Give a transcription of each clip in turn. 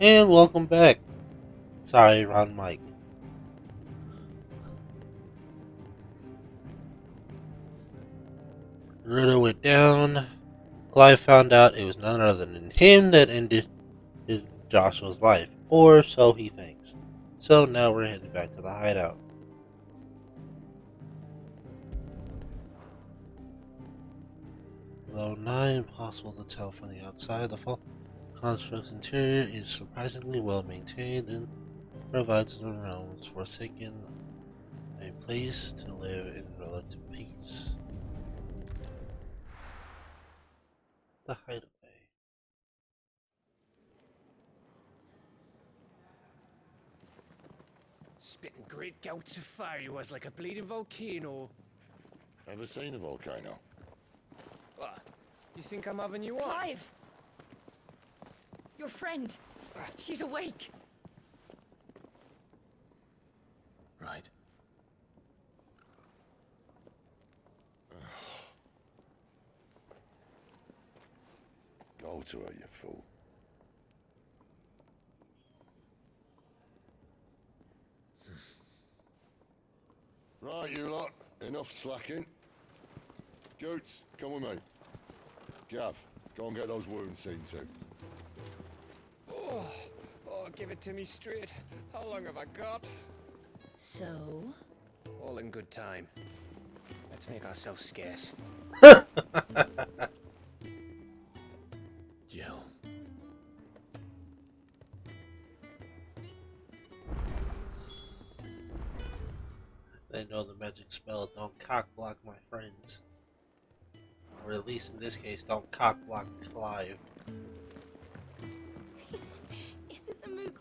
And welcome back. Sorry, wrong mic. Rudo went down. Clive found out it was none other than him that ended Joshua's life, or so he thinks. So now we're headed back to the hideout. Though nigh impossible to tell from the outside, the full construct's interior is surprisingly well maintained and provides the realm's forsaken a place to live in relative peace. The hideaway. Spitting great gouts of fire he was like a bleeding volcano. Ever seen a volcano? What? You think I'm having you on? Clive! Your friend. She's awake. Right. Go to her, you fool. Right, you lot. Enough slacking. Goots, come with me. Gav, go and get those wounds seen to. Oh, give it to me straight. How long have I got? So? All in good time. Let's make ourselves scarce. Jill. They know the magic spell. Don't cock block my friends. Or at least in this case, don't cock block Clive. Is it the Moog?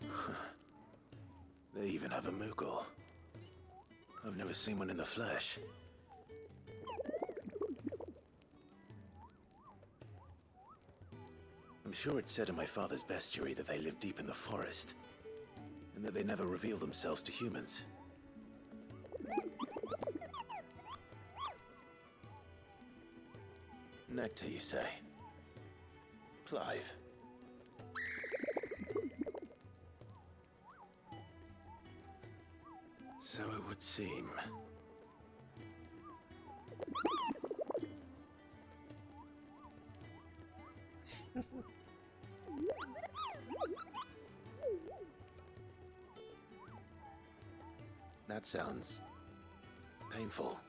They even have a Moogle. I've never seen one in the flesh. I'm sure it said in my father's bestiary that they live deep in the forest, and that they never reveal themselves to humans. Nectar, you say? Clive. So it would seem. That sounds painful.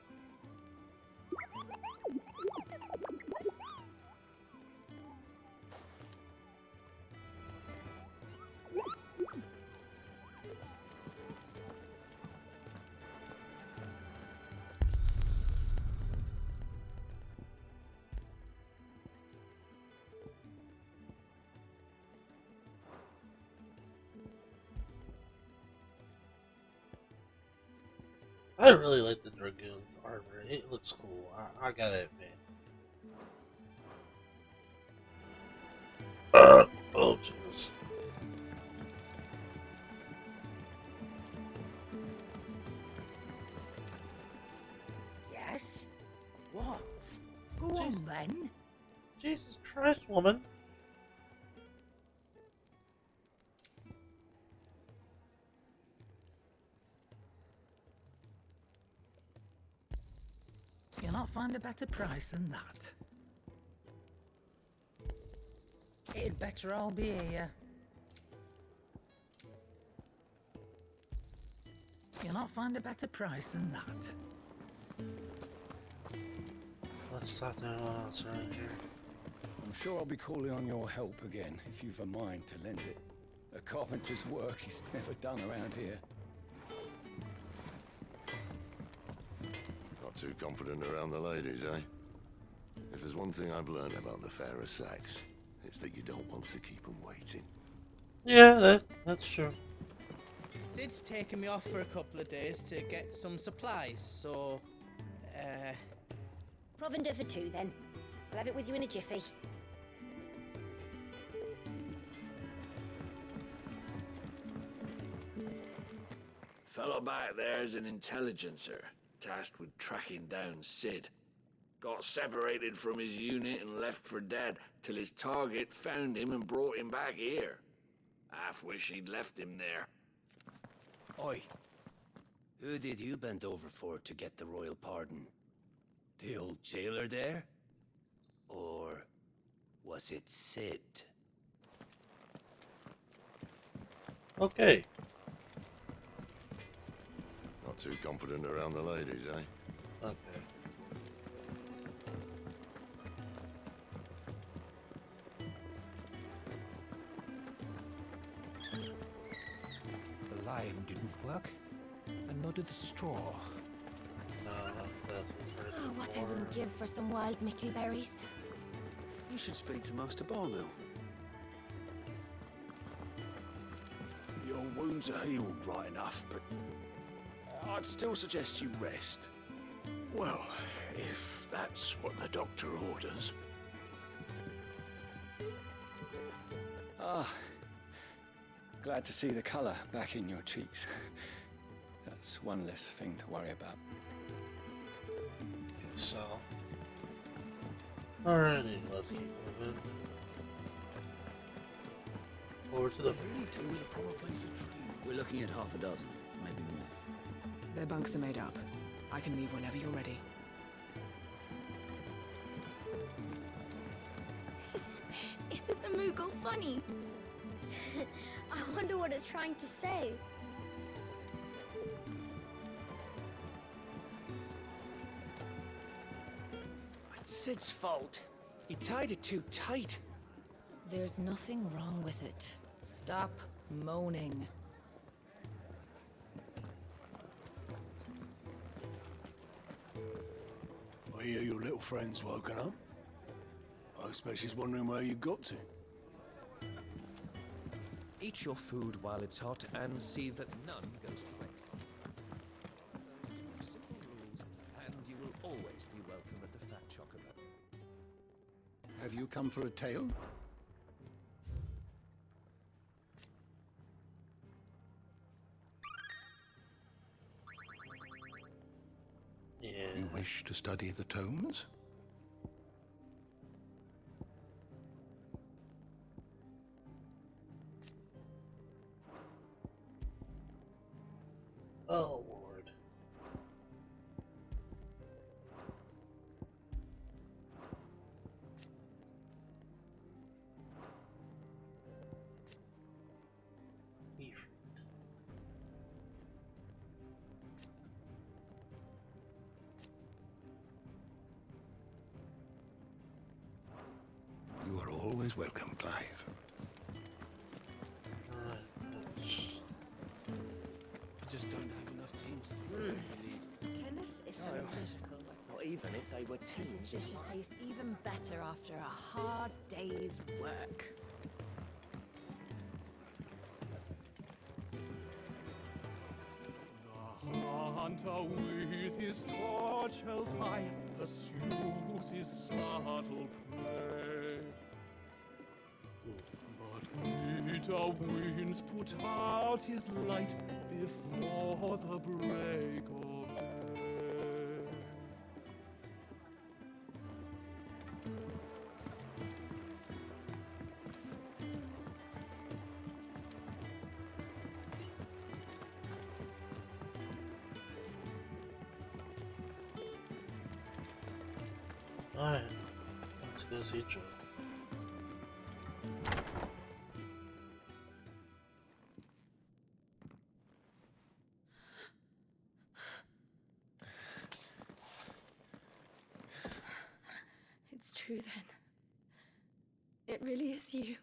I really like the Dragoon's armor. It looks cool. I gotta admit. Oh, jeez. Yes? What? Go on then. Jesus Christ, woman. You'll not find a better price than that. It'd better all be here. You'll not find a better price than that. Let's talk to anyone else around here. I'm sure I'll be calling on your help again if you've a mind to lend it. A carpenter's work is never done around here. Not too confident around the ladies, eh? If there's one thing I've learned about the fairer sex, it's that you don't want to keep them waiting. Yeah, that's true. Sid's taken me off for a couple of days to get some supplies, so... Provender for two, then. I'll have it with you in a jiffy. Fellow back there's an intelligencer, tasked with tracking down Sid. Got separated from his unit and left for dead, till his target found him and brought him back here. Half wish he'd left him there. Oi. Who did you bend over for to get the royal pardon? The old jailer there? Or was it Sid? Okay. Not too confident around the ladies, eh? Okay. The lime didn't work, and nor did the straw. No, that's Oh, what I wouldn't give for some wild mickleberries. You should speak to Master Barnell. Your wounds are healed right enough, but I'd still suggest you rest. Well, if that's what the doctor orders. Ah, glad to see the colour back in your cheeks. That's one less thing to worry about. So. Alrighty, let's keep moving. Over to the We're looking at half a dozen, maybe more. Their bunks are made up. I can leave whenever you're ready. Isn't the Moogle funny? I wonder what it's trying to say. It's Sid's fault. He tied it too tight. There's nothing wrong with it. Stop moaning. I hear your little friend's woken up. I expect she's wondering where you got to. Eat your food while it's hot and see that none goes to waste. Simple rules, and you will always be welcome at the Fat Chocobo. Have you come for a tale? Yeah. You wish to study the tomes? Oh, Lord. You are always welcome, Clive. I just don't have enough teams to follow the lead. Kenneth is so critical. Not even if they were His teams. dishes taste even better after a hard day's work. The hunter with his torch held high pursues his subtle prey. But bitter winds put out his light before the break of day. Alright, let's go see Joe. It's true then. It really is you.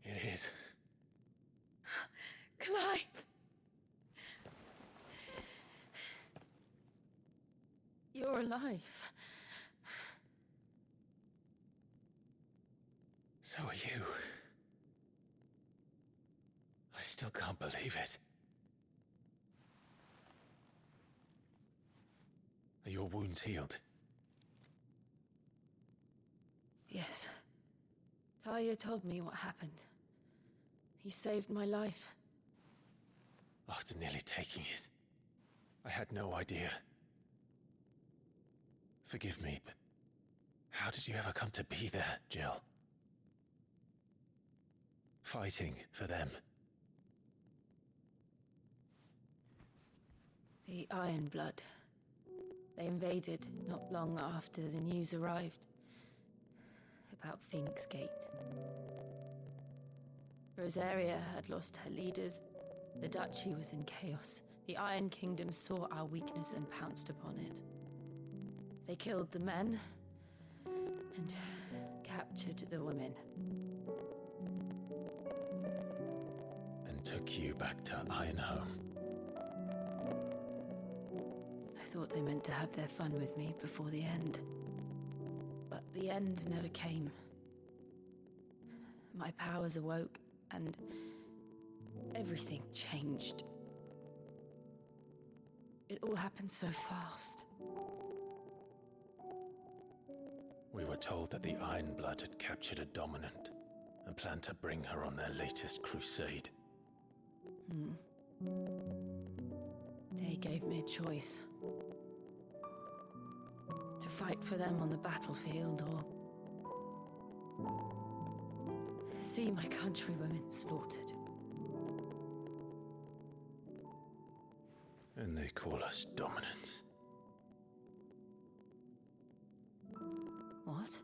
It is. Clive! You're alive. So are you. I still can't believe it. Are your wounds healed? Yes. Talia told me what happened. You saved my life. After nearly taking it, I had no idea. Forgive me, but how did you ever come to be there, Jill? Fighting for them. The Iron Blood. They invaded not long after the news arrived about Phoenix Gate. Rosaria had lost her leaders. The Duchy was in chaos. The Iron Kingdom saw our weakness and pounced upon it. They killed the men and captured the women. And took you back to Ironhome. I thought they meant to have their fun with me before the end. But the end never came. My powers awoke, and everything changed. It all happened so fast. We were told that the Iron Blood had captured a dominant and planned to bring her on their latest crusade. They gave me a choice. To fight for them on the battlefield, or see my countrywomen slaughtered. And they call us dominants. What?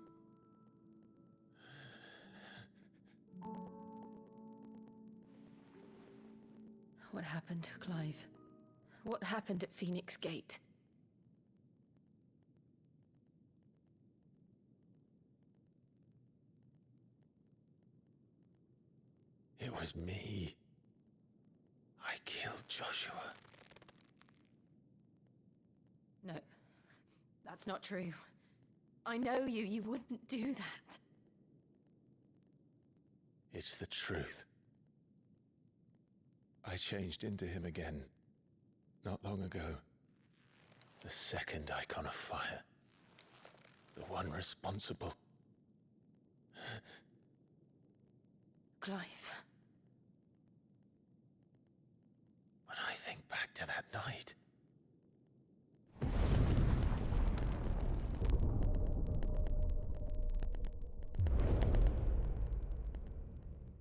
What happened, Clive? What happened at Phoenix Gate? It was me. I killed Joshua. No, that's not true. I know you. You wouldn't do that. It's the truth. I changed into him again, not long ago. The second icon of fire. The one responsible. Clive. When I think back to that night...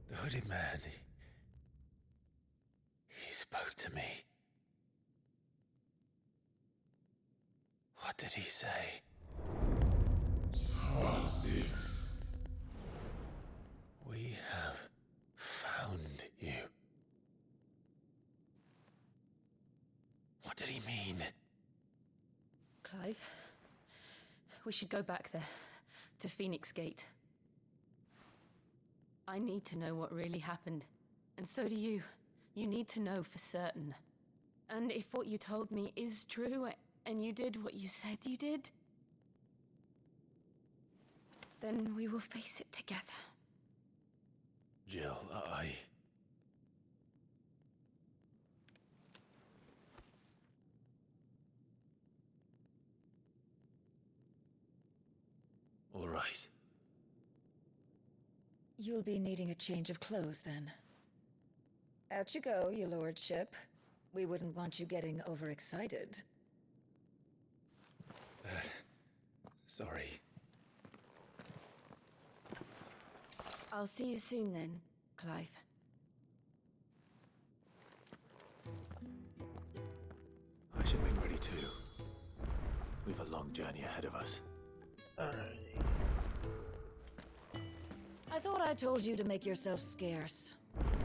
The hooded man, he spoke to me. What did he say? XVI. We have found you. What did he mean? Clive, we should go back there, to Phoenix Gate. I need to know what really happened, and so do you. You need to know for certain. And if what you told me is true, and you did what you said you did, then we will face it together. Jill, All right. You'll be needing a change of clothes, then. Out you go, your lordship. We wouldn't want you getting overexcited. Sorry. I'll see you soon, then, Clive. I should make ready too. We've a long journey ahead of us. I thought I told you to make yourself scarce.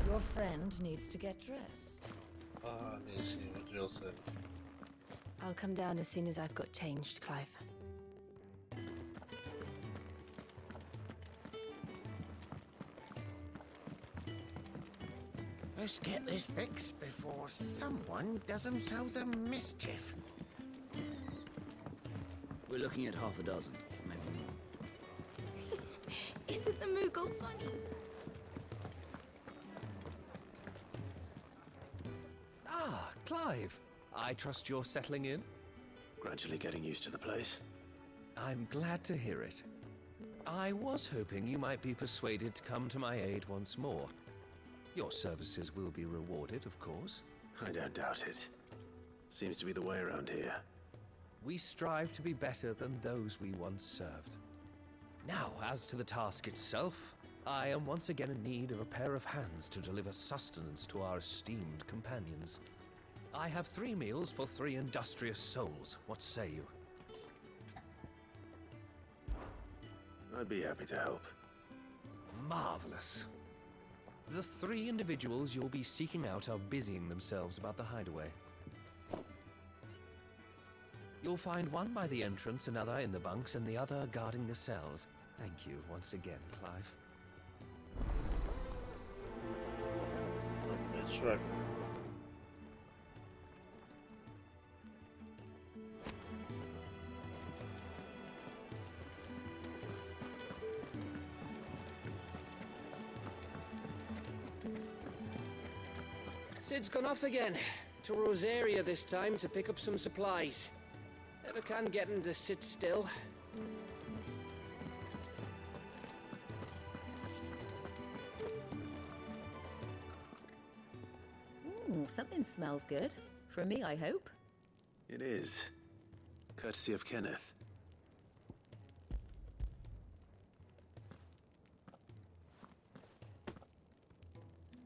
Your friend needs to get dressed. I need to see what Jill says. I'll come down as soon as I've got changed, Clive. Let's get this fixed before someone does themselves a mischief. We're looking at half a dozen, maybe more. Isn't the Moogle funny? Ah, Clive. I trust you're settling in? Gradually getting used to the place. I'm glad to hear it. I was hoping you might be persuaded to come to my aid once more. Your services will be rewarded, of course. I don't doubt it. Seems to be the way around here. We strive to be better than those we once served. Now, as to the task itself, I am once again in need of a pair of hands to deliver sustenance to our esteemed companions. I have 3 meals for 3 industrious souls. What say you? I'd be happy to help. Marvelous. The 3 individuals you'll be seeking out are busying themselves about the hideaway. You'll find one by the entrance, another in the bunks, and the other guarding the cells. Thank you once again, Clive. That's right. Sid's gone off again. To Rosaria this time to pick up some supplies. Never can get him to sit still. Something smells good. For me, I hope. It is. Courtesy of Kenneth.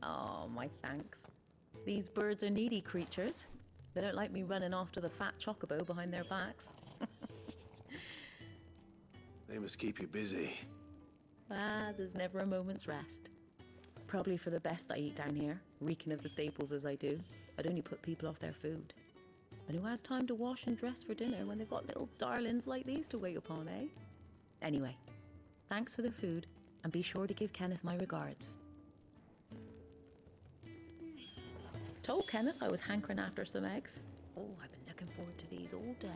Oh, my thanks. These birds are needy creatures. They don't like me running after the fat chocobo behind their backs. They must keep you busy. There's never a moment's rest. Probably for the best I eat down here, reeking of the staples as I do. I'd only put people off their food. And who has time to wash and dress for dinner when they've got little darlings like these to wait upon, eh? Anyway, thanks for the food, and be sure to give Kenneth my regards. Told Kenneth I was hankering after some eggs. Oh, I've been looking forward to these all day.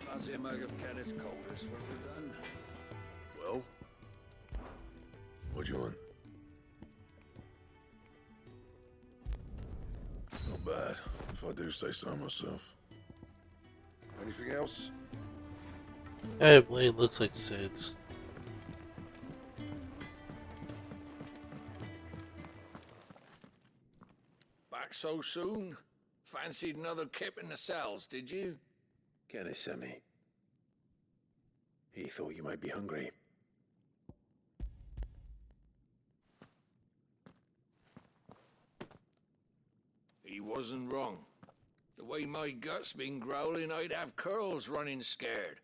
Fancy a mug of Kenneth's coldest when we're done. Well? What do you want? Not bad, if I do say so myself. Anything else? Hey, Blade looks like Sid's. Back so soon? Fancied another kip in the cells, did you? Kenneth sent me. He thought you might be hungry. He wasn't wrong. The way my gut's been growling, I'd have curls running scared.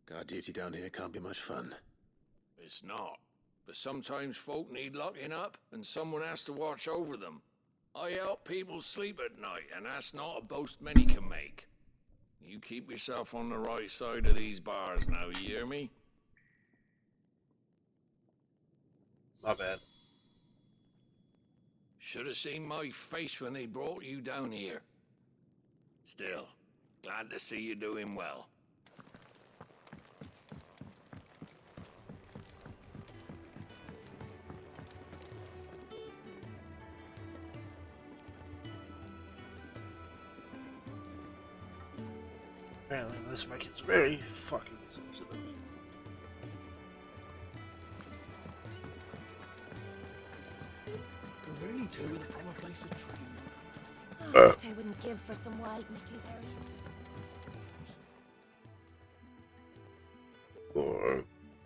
Guard duty down here can't be much fun. It's not. But sometimes folk need locking up, and someone has to watch over them. I help people sleep at night, and that's not a boast many can make. You keep yourself on the right side of these bars now, you hear me? My bad. Should have seen my face when they brought you down here. Still, glad to see you doing well. Apparently this mic is very fucking sensitive. Can really do with a proper place to train. What I wouldn't give for some wild mickleberries.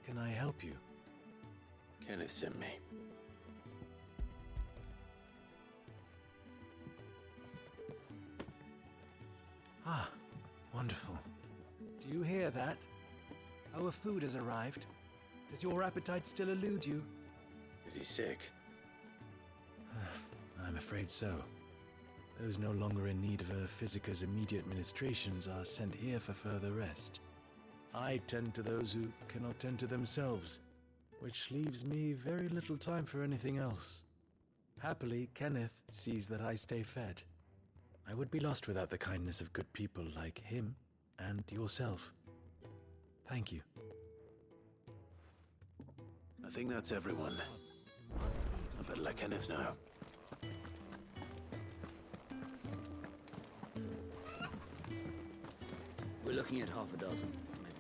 Can I help you? Kenneth sent me. Ah, wonderful. Do you hear that? Our food has arrived. Does your appetite still elude you? Is he sick? I'm afraid so. Those no longer in need of a physicker's immediate ministrations are sent here for further rest. I tend to those who cannot tend to themselves, which leaves me very little time for anything else. Happily, Kenneth sees that I stay fed. I would be lost without the kindness of good people like him and yourself. Thank you. I think that's everyone. Better let Kenneth know. We're looking at half a dozen, maybe.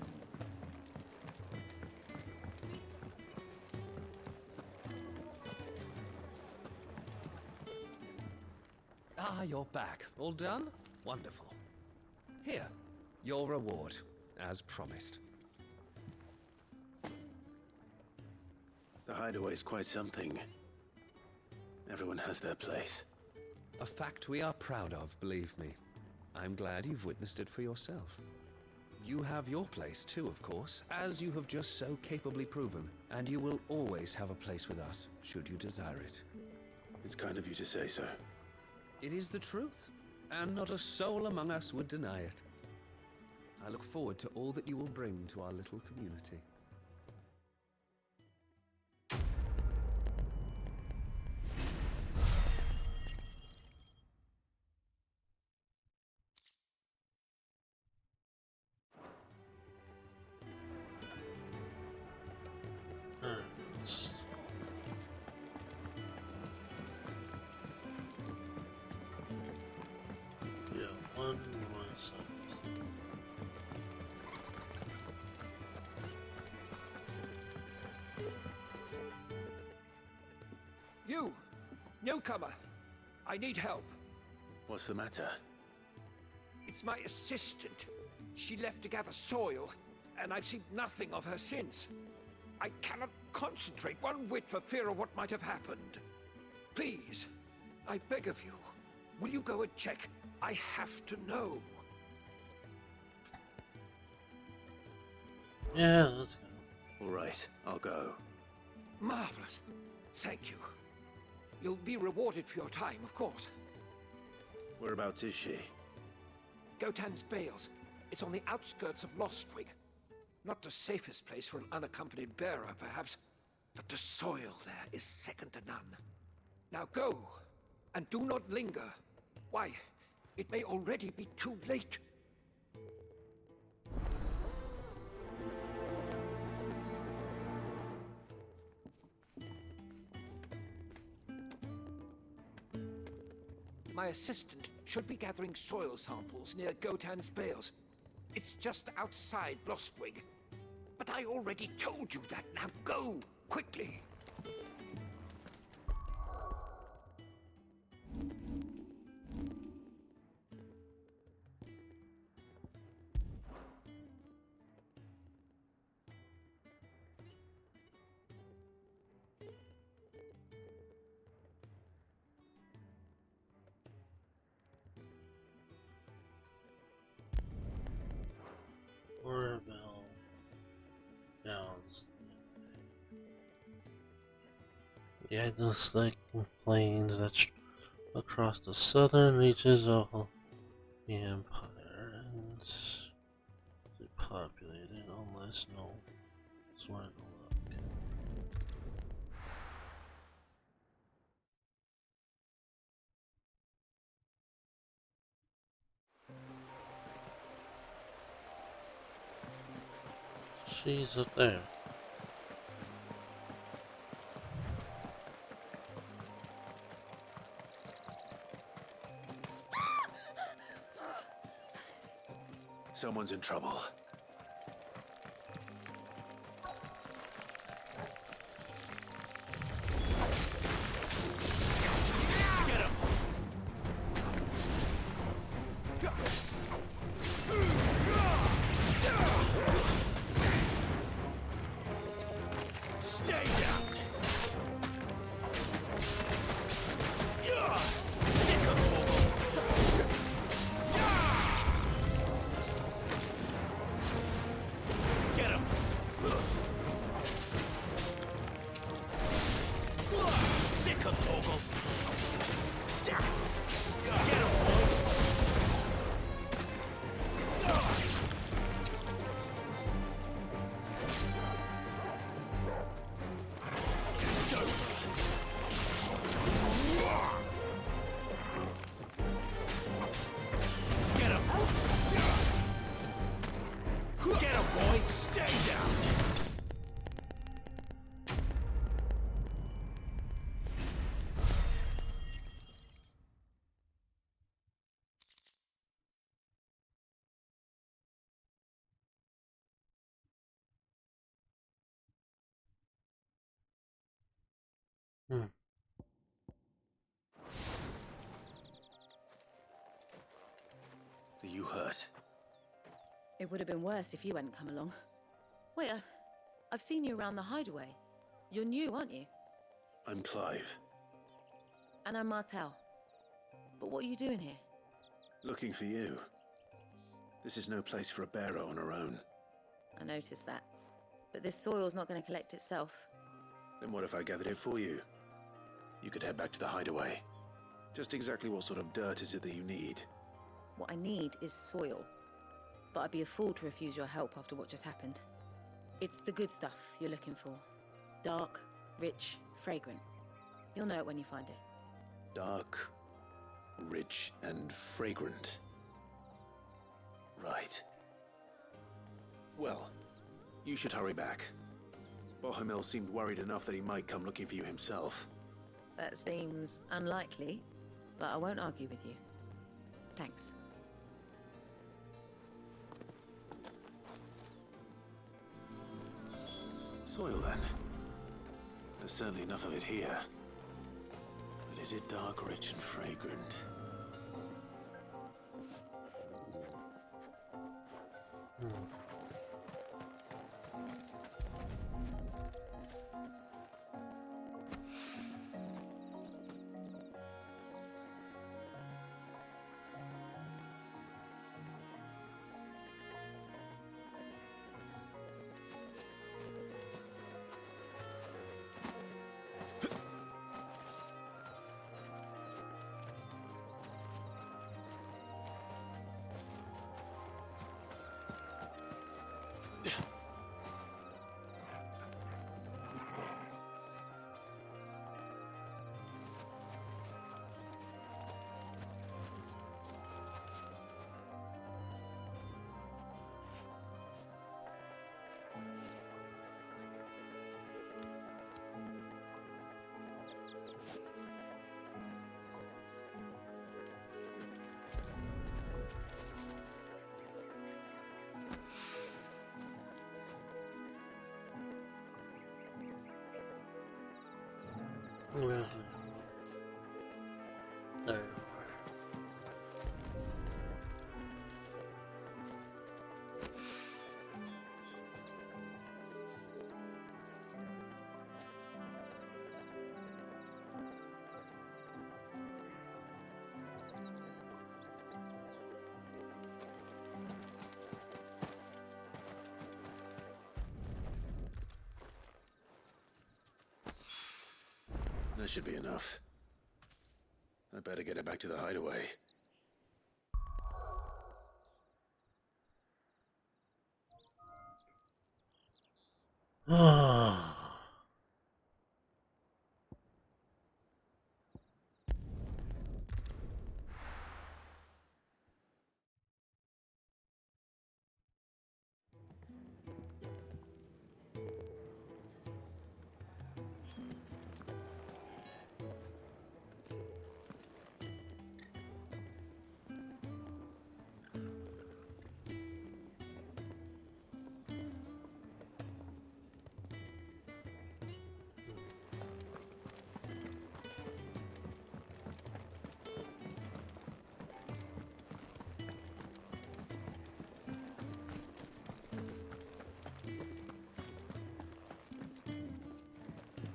Ah, you're back. All done? Wonderful. Here, your reward, as promised. The hideaway's quite something. Everyone has their place. A fact we are proud of, believe me. I'm glad you've witnessed it for yourself. You have your place too, of course, as you have just so capably proven, and you will always have a place with us, should you desire it. It's kind of you to say so. It is the truth, and not a soul among us would deny it. I look forward to all that you will bring to our little community. Yeah, one more sentence. You! Newcomer! I need help. What's the matter? It's my assistant. She left to gather soil, and I've seen nothing of her since. I cannot concentrate one whit for fear of what might have happened. Please, I beg of you, will you go and check? I have to know. Yeah, let's go. All right, I'll go. Marvelous. Thank you. You'll be rewarded for your time, of course. Whereabouts is she? Gotan's Bales. It's on the outskirts of Lostwing. Not the safest place for an unaccompanied bearer, perhaps, but the soil there is second to none. Now go, and do not linger. Why, it may already be too late. My assistant should be gathering soil samples near Gotan's Bales. It's just outside Lostwig. But I already told you that. Now go, quickly. Orbell Downs. The Agnostic plains that across the southern reaches of the Empire and depopulated unless no sort of luck. She's up there. Someone's in trouble. Hmm. Are you hurt? It would have been worse if you hadn't come along. Wait, I've seen you around the hideaway. You're new, aren't you? I'm Clive. And I'm Martel. But what are you doing here? Looking for you. This is no place for a bearer on her own. I noticed that. But this soil's not going to collect itself. Then what if I gathered it for you? You could head back to the hideaway. Just exactly what sort of dirt is it that you need? What I need is soil. But I'd be a fool to refuse your help after what just happened. It's the good stuff you're looking for. Dark, rich, fragrant. You'll know it when you find it. Dark, rich, and fragrant. Right. Well, you should hurry back. Bohemil seemed worried enough that he might come looking for you himself. That seems unlikely, but I won't argue with you. Thanks. Soil, then. There's certainly enough of it here. But is it dark, rich, and fragrant? Well, there. That should be enough. I better get it back to the hideaway.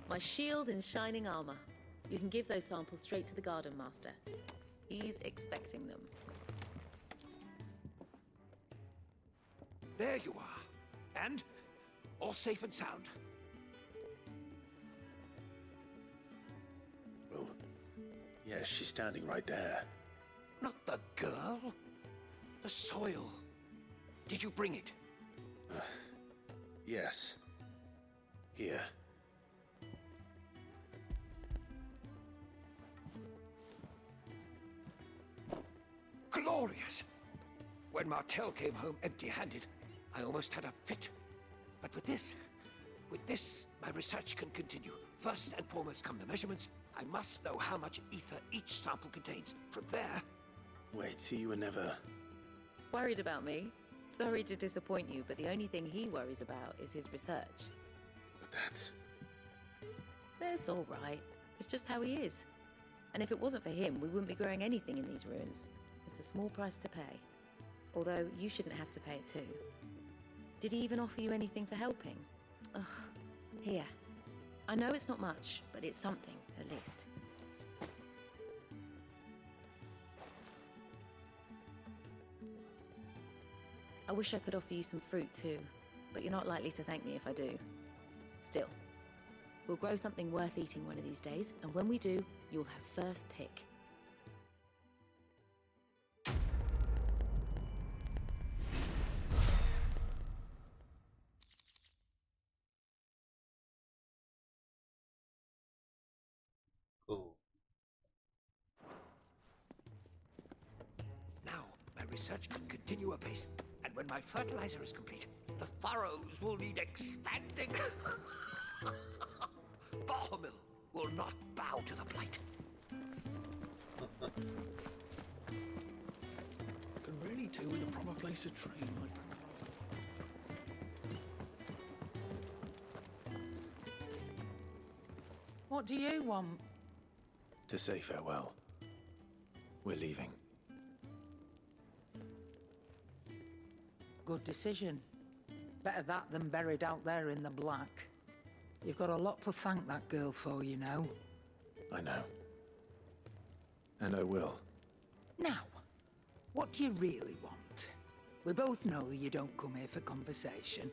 My shield and shining armor. You can give those samples straight to the Garden Master. He's expecting them. There you are. And all safe and sound. Well, yes, she's standing right there. Not the girl. The soil. Did you bring it? Yes. Here. Glorious! When Martel came home empty-handed, I almost had a fit. But with this, my research can continue. First and foremost come the measurements. I must know how much ether each sample contains. From there... Wait, so you were never... Worried about me? Sorry to disappoint you, but the only thing he worries about is his research. But that's... That's all right. It's just how he is. And if it wasn't for him, we wouldn't be growing anything in these ruins. It's a small price to pay. Although, you shouldn't have to pay it too. Did he even offer you anything for helping? Ugh. Here. I know it's not much, but it's something, at least. I wish I could offer you some fruit too, but you're not likely to thank me if I do. Still, we'll grow something worth eating one of these days, and when we do, you'll have first pick. Cool. Now, my research can continue apace, and when my fertilizer is complete, the furrows will need expanding. Bahamil will not bow to the plight. Can really do with a proper place to train. What do you want? To say farewell. We're leaving. Good decision. Better that than buried out there in the black. You've got a lot to thank that girl for, you know. I know. And I will. Now, what do you really want? We both know you don't come here for conversation.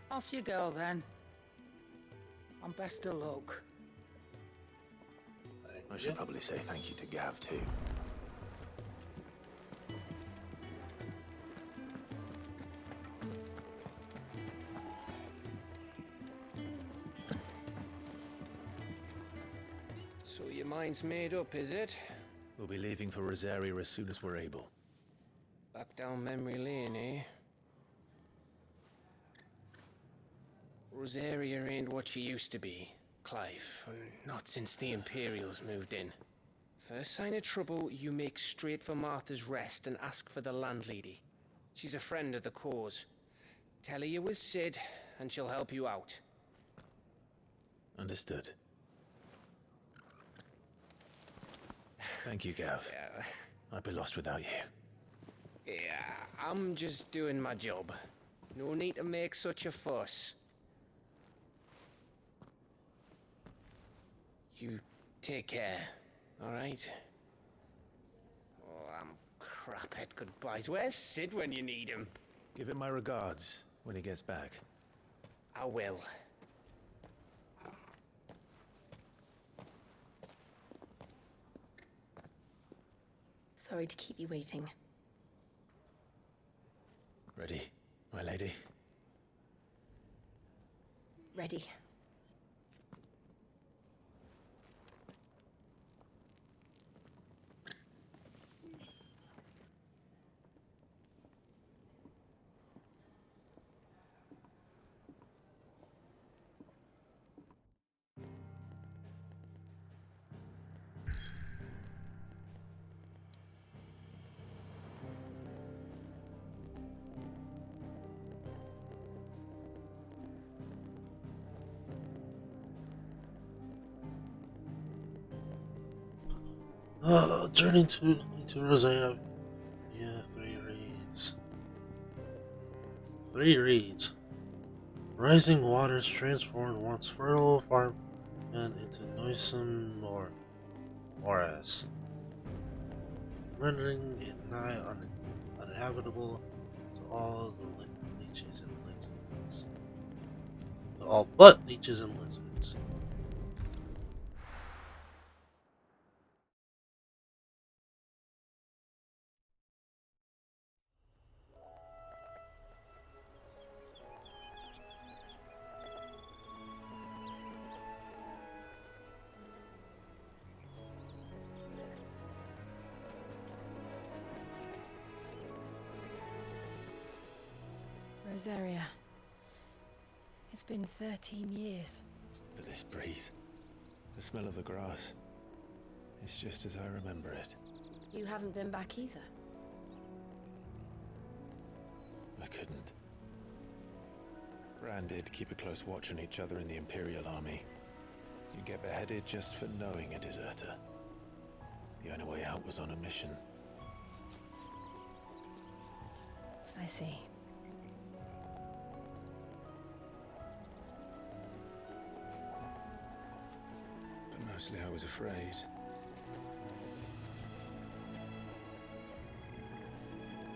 Off you go, then. And best of luck. I should probably say thank you to Gav, too. So your mind's made up, is it? We'll be leaving for Rosaria as soon as we're able. Back down memory lane, eh? Rosaria ain't what she used to be, Clive. Not since the Imperials moved in. First sign of trouble, you make straight for Martha's Rest and ask for the landlady. She's a friend of the cause. Tell her you was Sid, and she'll help you out. Understood. Thank you, Gav. I'd be lost without you. Yeah, I'm just doing my job. No need to make such a fuss. You take care, all right? Oh, I'm crap at goodbyes. Where's Sid when you need him? Give him my regards when he gets back. I will. Sorry to keep you waiting. Ready, my lady? Ready. Journey to Rosaria. Yeah, 3 reads. 3 reads. Rising waters transformed once fertile farmland into noisome morass, rendering it nigh uninhabitable to all the leeches and lizards. To all but leeches and lizards. Rosaria. It's been 13 years. But this breeze, the smell of the grass, it's just as I remember it. You haven't been back either. I couldn't. Branded, keep a close watch on each other in the Imperial Army. You get beheaded just for knowing a deserter. The only way out was on a mission. I see. But mostly I was afraid.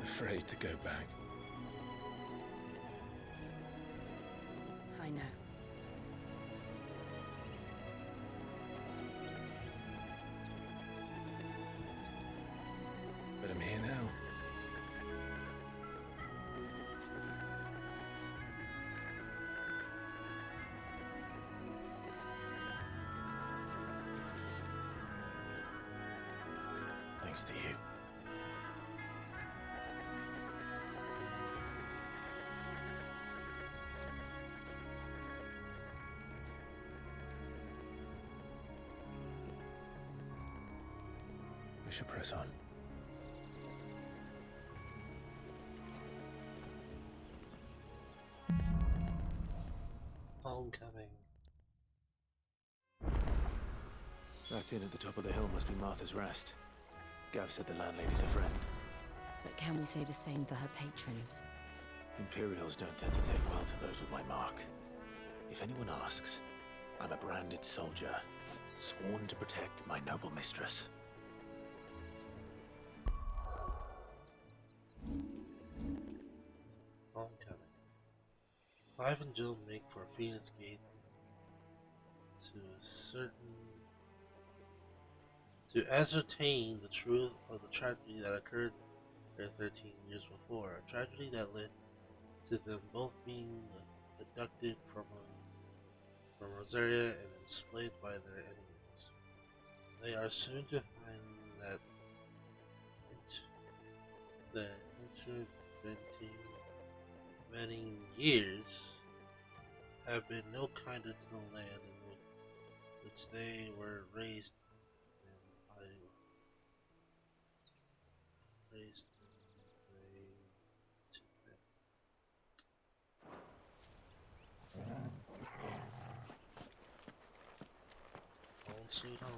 Afraid to go back. I know. But I'm here now. Thanks to you. We should press on. Homecoming. That inn at the top of the hill must be Martha's Rest. Gav said the landlady's a friend. But can we say the same for her patrons? Imperials don't tend to take well to those with my mark. If anyone asks, I'm a branded soldier, sworn to protect my noble mistress. Homecoming. Clive and Jill make for Phoenix Gate to ascertain the truth of the tragedy that occurred there 13 years before, a tragedy that led to them both being abducted from Rosaria and enslaved by their enemies. They are soon to find that the intervening years have been no kinder to the land in which they were raised Home sweet home.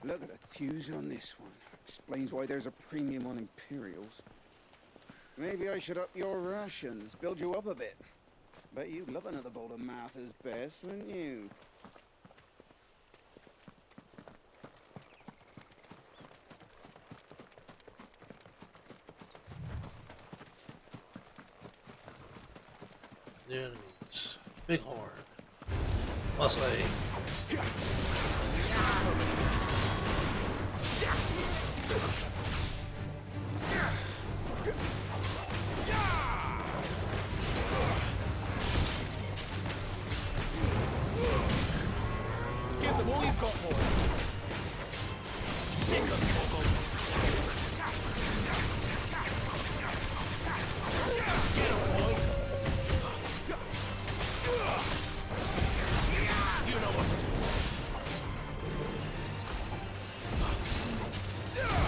Look at the thews on this one. Explains why there's a premium on Imperials. Maybe I should up your rations, build you up a bit. Bet you'd love another bowl of Martha's Best, wouldn't you? The enemies. Bighorn. Musley. Give them all you've got, boy. Sick of trouble. Get him, boy. You know what to do.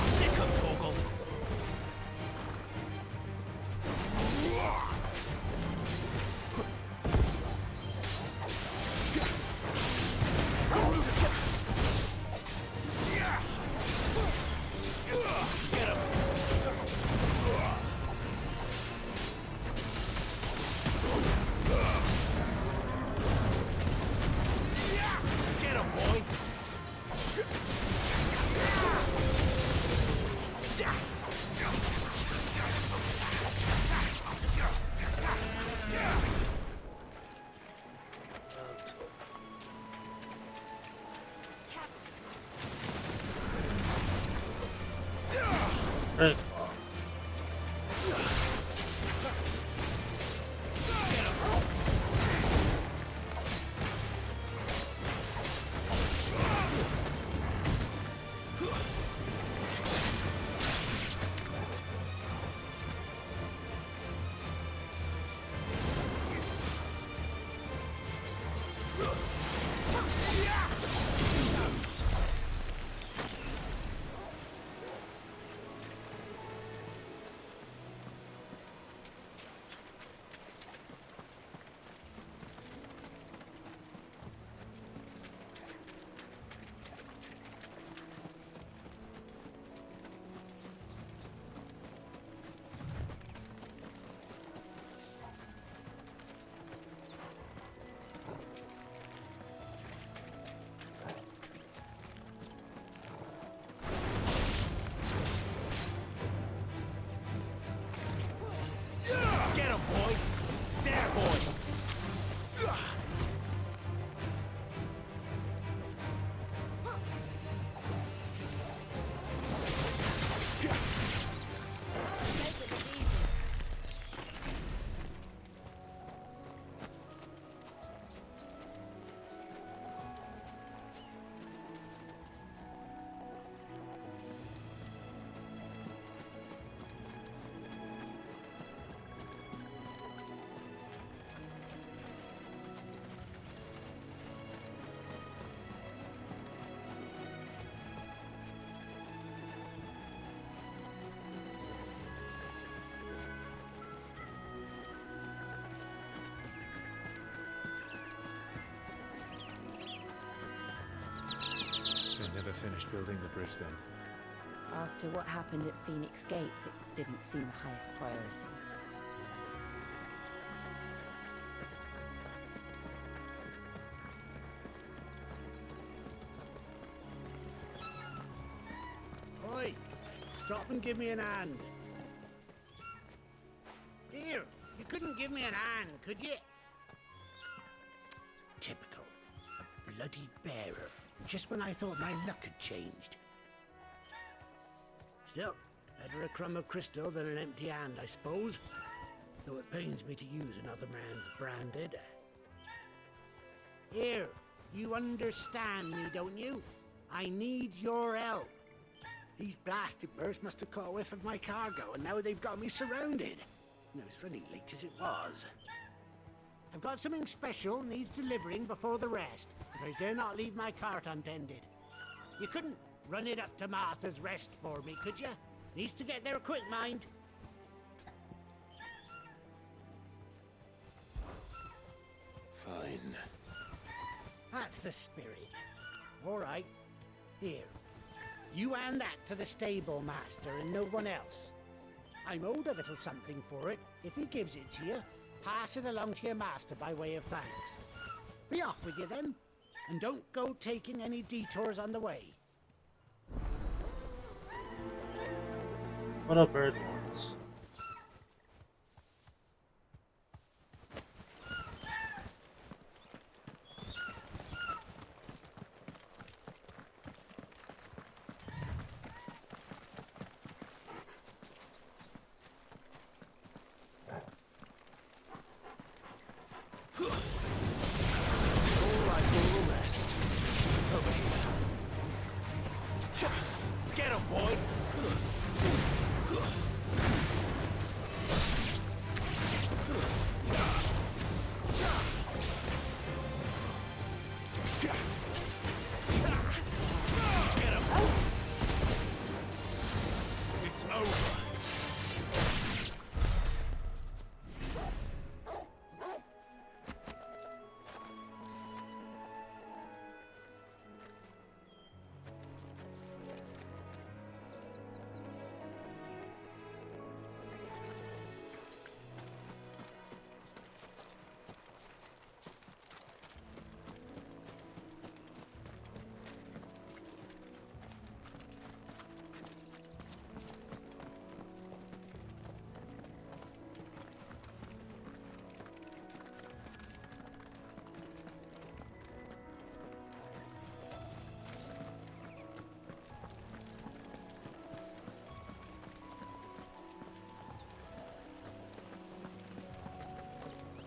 Sick of Torgal. Right. finished building the bridge then? After what happened at Phoenix Gate, it didn't seem the highest priority. Oi! Stop and give me an hand. Here, you couldn't give me an hand, could you? Typical. A bloody bearer. Just when I thought my luck had changed. Still, better a crumb of crystal than an empty hand, I suppose. Though it pains me to use another man's branded. Here, you understand me, don't you? I need your help. These blasted birds must have caught a whiff of my cargo, and now they've got me surrounded. No, it's really late as it was. I've got something special needs delivering before the rest, but I dare not leave my cart untended. You couldn't run it up to Martha's Rest for me, could you? Needs to get there quick, mind. Fine. That's the spirit. All right. Here. You hand that to the stable master and no one else. I'm owed a little something for it. If he gives it to you, pass it along to your master by way of thanks. Be off with you then, and don't go taking any detours on the way. What a bird wants. Get him, boy! It's over.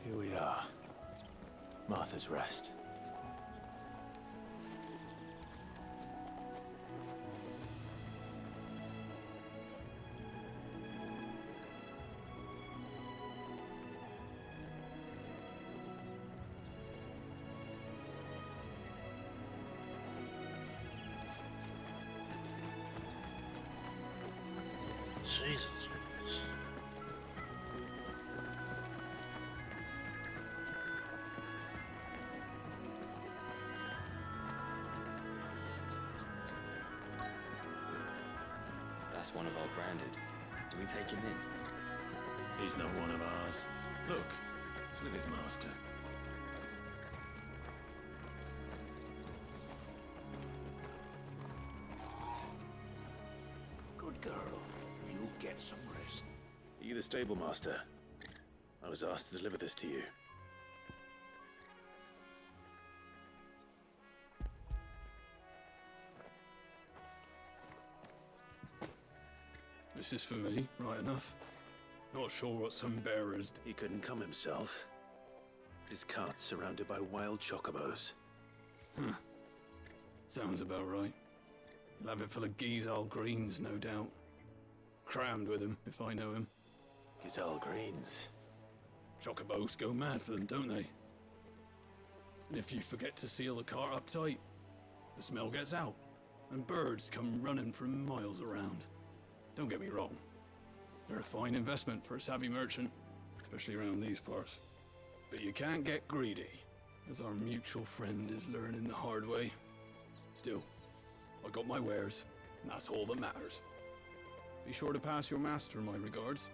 Here we are. Martha's Rest. Jesus. That's one of our branded. Do we take him in? He's not one of ours. Look, he's with his master. Good girl. You get some rest. Are you the stable master? I was asked to deliver this to you. This is for me, right enough. Not sure what some bearers... He couldn't come himself. His cart's surrounded by wild chocobos. Huh. Sounds about right. He'll have it full of Gizal greens, no doubt. Crammed with him, if I know him. Gizal greens? Chocobos go mad for them, don't they? And if you forget to seal the cart up tight, the smell gets out, and birds come running from miles around. Don't get me wrong. They're a fine investment for a savvy merchant, especially around these parts. But you can't get greedy, as our mutual friend is learning the hard way. Still, I got my wares, and that's all that matters. Be sure to pass your master my regards.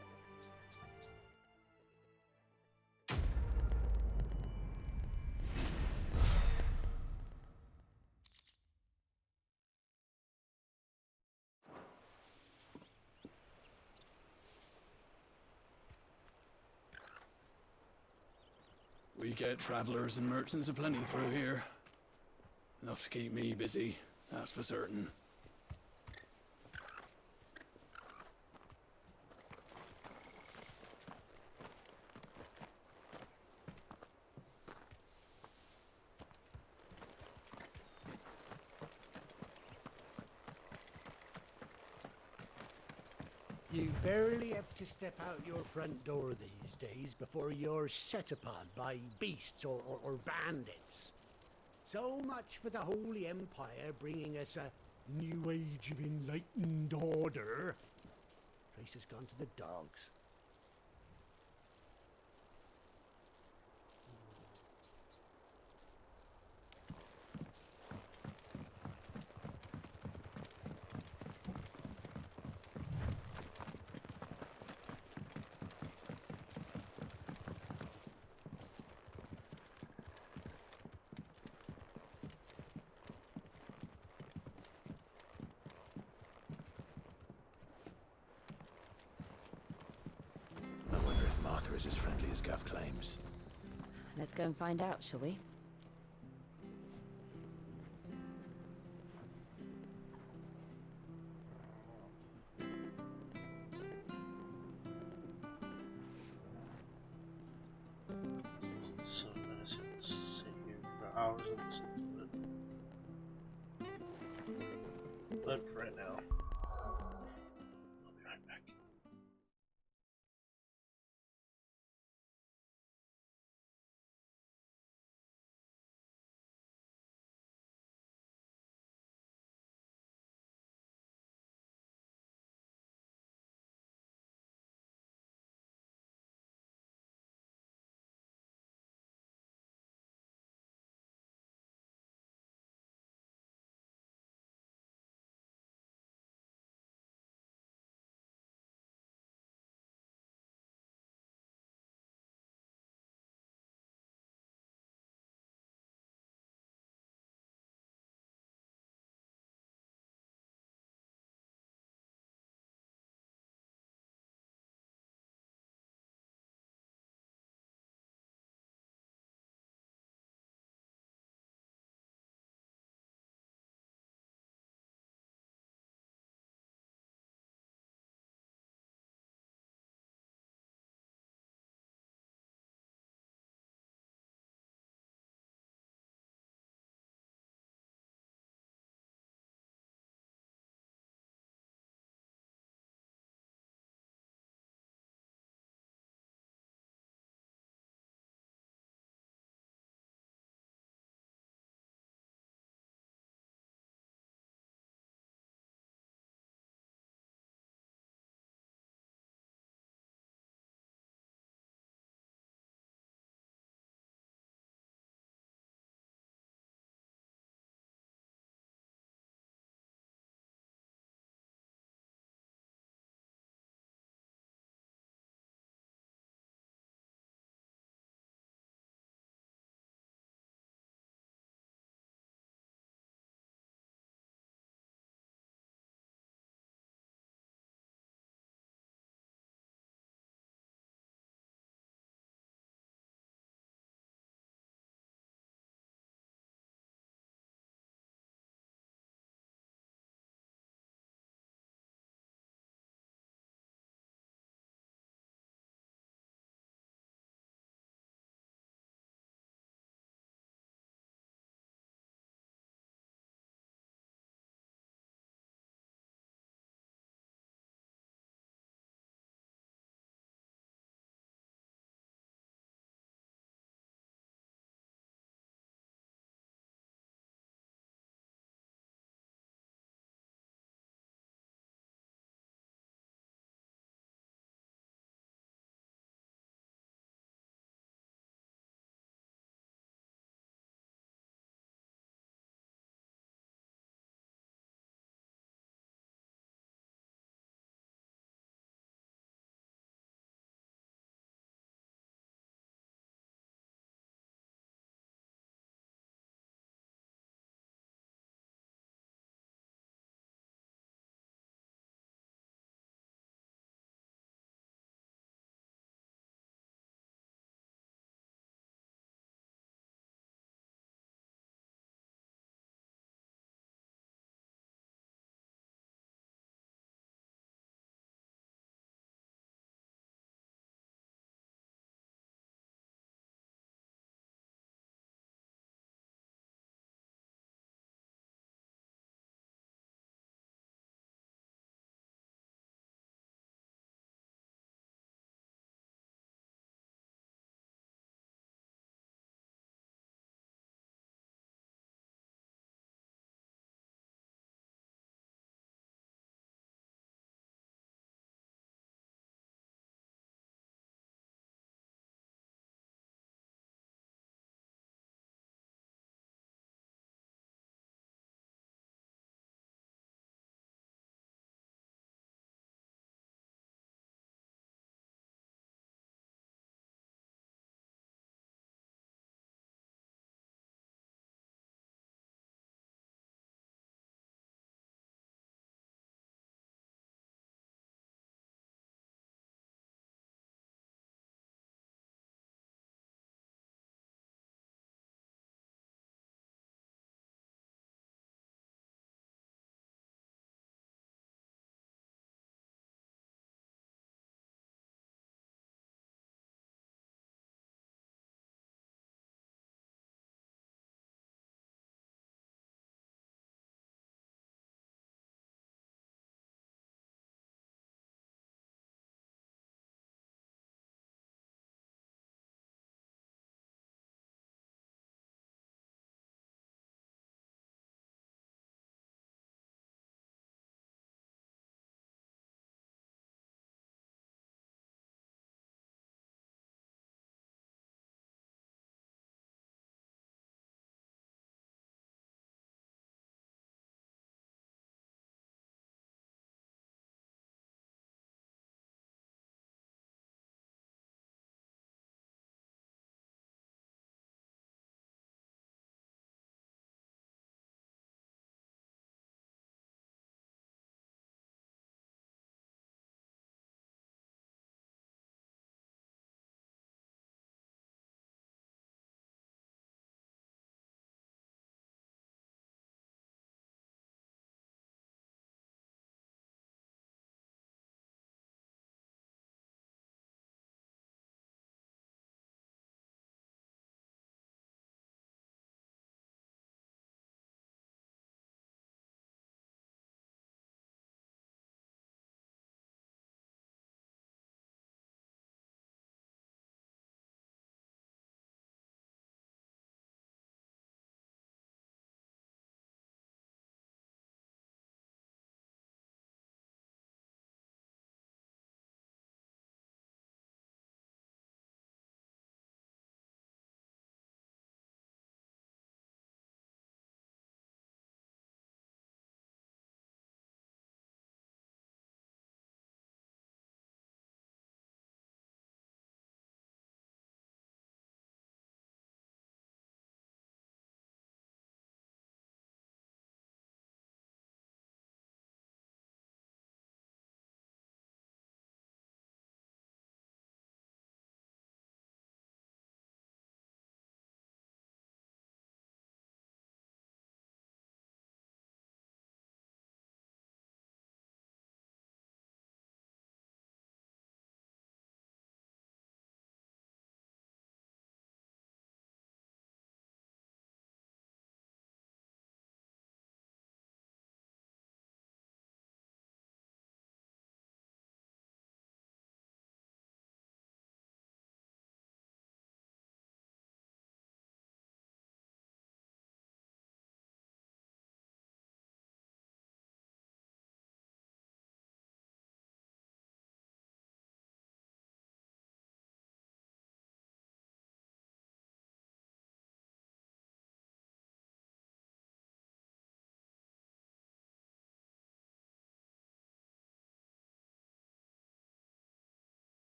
We get travelers and merchants aplenty through here. Enough to keep me busy, that's for certain. You barely have to step out your front door these days before you're set upon by beasts or bandits. So much for the Holy Empire bringing us a new age of enlightened order. Place has gone to the dogs. I wonder if Martha is as friendly as Gav claims. Let's go and find out, shall we? So nice and sit here for hours and listen to it. But for right now,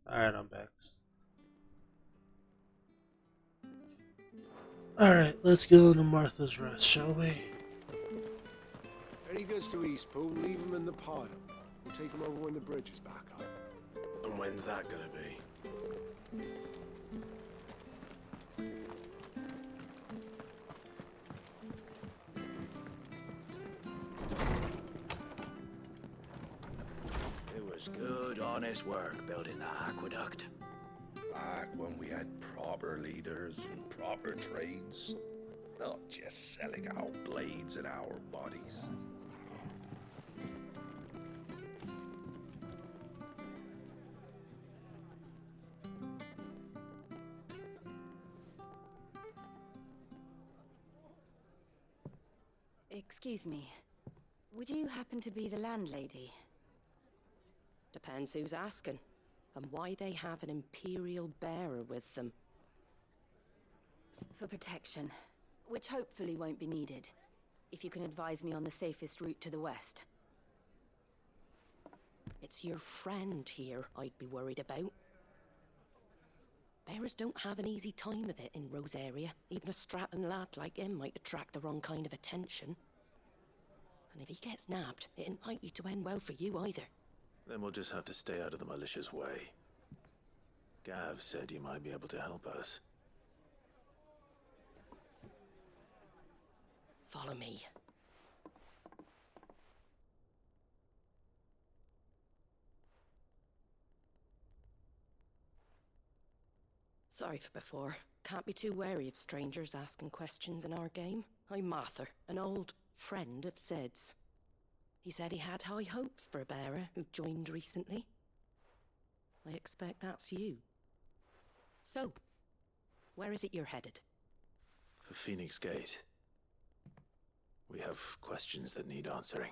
Alright, I'm back. Alright, let's go to Martha's Rest, shall we? Any goods to Eastpool, leave them in the pile. We'll take them over when the bridge is back up. And when's that gonna be? It was good, honest work building that aqueduct. Back when we had proper leaders and proper trades. Not just selling our blades and our bodies. Excuse me. Would you happen to be the landlady? Depends who's asking, and why they have an Imperial bearer with them. For protection, which hopefully won't be needed. If you can advise me on the safest route to the west. It's your friend here I'd be worried about. Bearers don't have an easy time of it in Rosaria. Even a Stratton lad like him might attract the wrong kind of attention. And if he gets nabbed, it ain't likely to end well for you either. Then we'll just have to stay out of the malicious way. Gav said you might be able to help us. Follow me. Sorry for before. Can't be too wary of strangers asking questions in our game. I'm Martha, an old friend of Sid's. He said he had high hopes for a bearer who joined recently. I expect that's you. So, where is it you're headed? For Phoenix Gate. We have questions that need answering.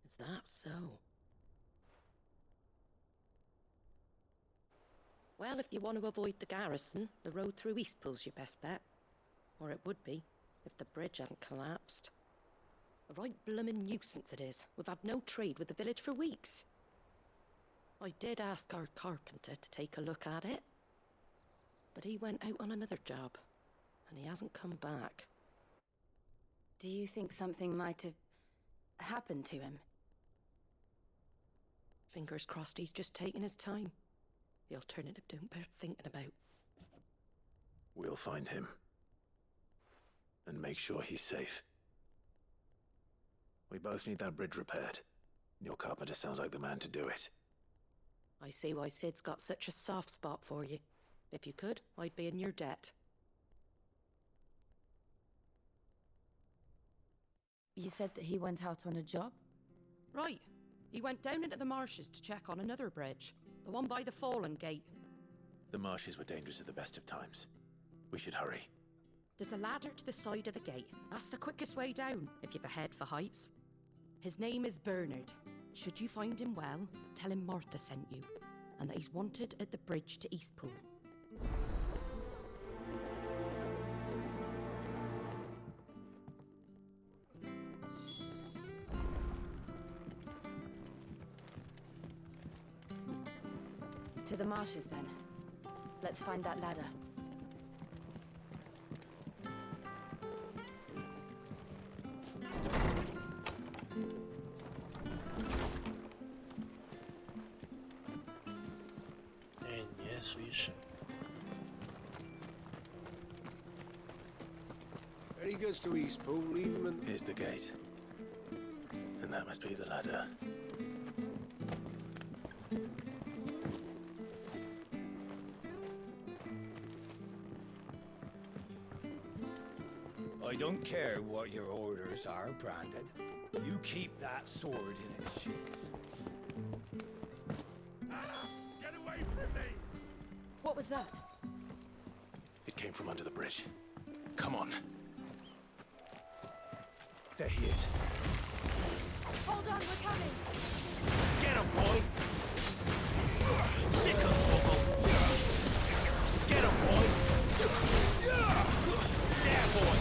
Is that so? Well, if you want to avoid the garrison, the road through Eastpool's your best bet. Or it would be, if the bridge hadn't collapsed. A right bloomin' nuisance it is. We've had no trade with the village for weeks. I did ask our carpenter to take a look at it. But he went out on another job, and he hasn't come back. Do you think something might have happened to him? Fingers crossed he's just taking his time. The alternative don't bear thinking about. We'll find him. And make sure he's safe. We both need that bridge repaired. Your carpenter sounds like the man to do it. I see why Sid's got such a soft spot for you. If you could, I'd be in your debt. You said that he went out on a job? Right. He went down into the marshes to check on another bridge. The one by the Fallen Gate. The marshes were dangerous at the best of times. We should hurry. There's a ladder to the side of the gate. That's the quickest way down, if you've a head for heights. His name is Bernard. Should you find him well, tell him Martha sent you, and that he's wanted at the bridge to Eastpool. To the marshes, then. Let's find that ladder. And yes, we should. Any goods to Eastpool, leave them in... Here's the gate. And that must be the ladder. I don't care what your orders are, Brandon. You keep that sword in its sheath. Get away from me! What was that? It came from under the bridge. Come on. There he is. Hold on, we're coming! Get him, boy! Sick of trouble! Get him, boy! Yeah, boy!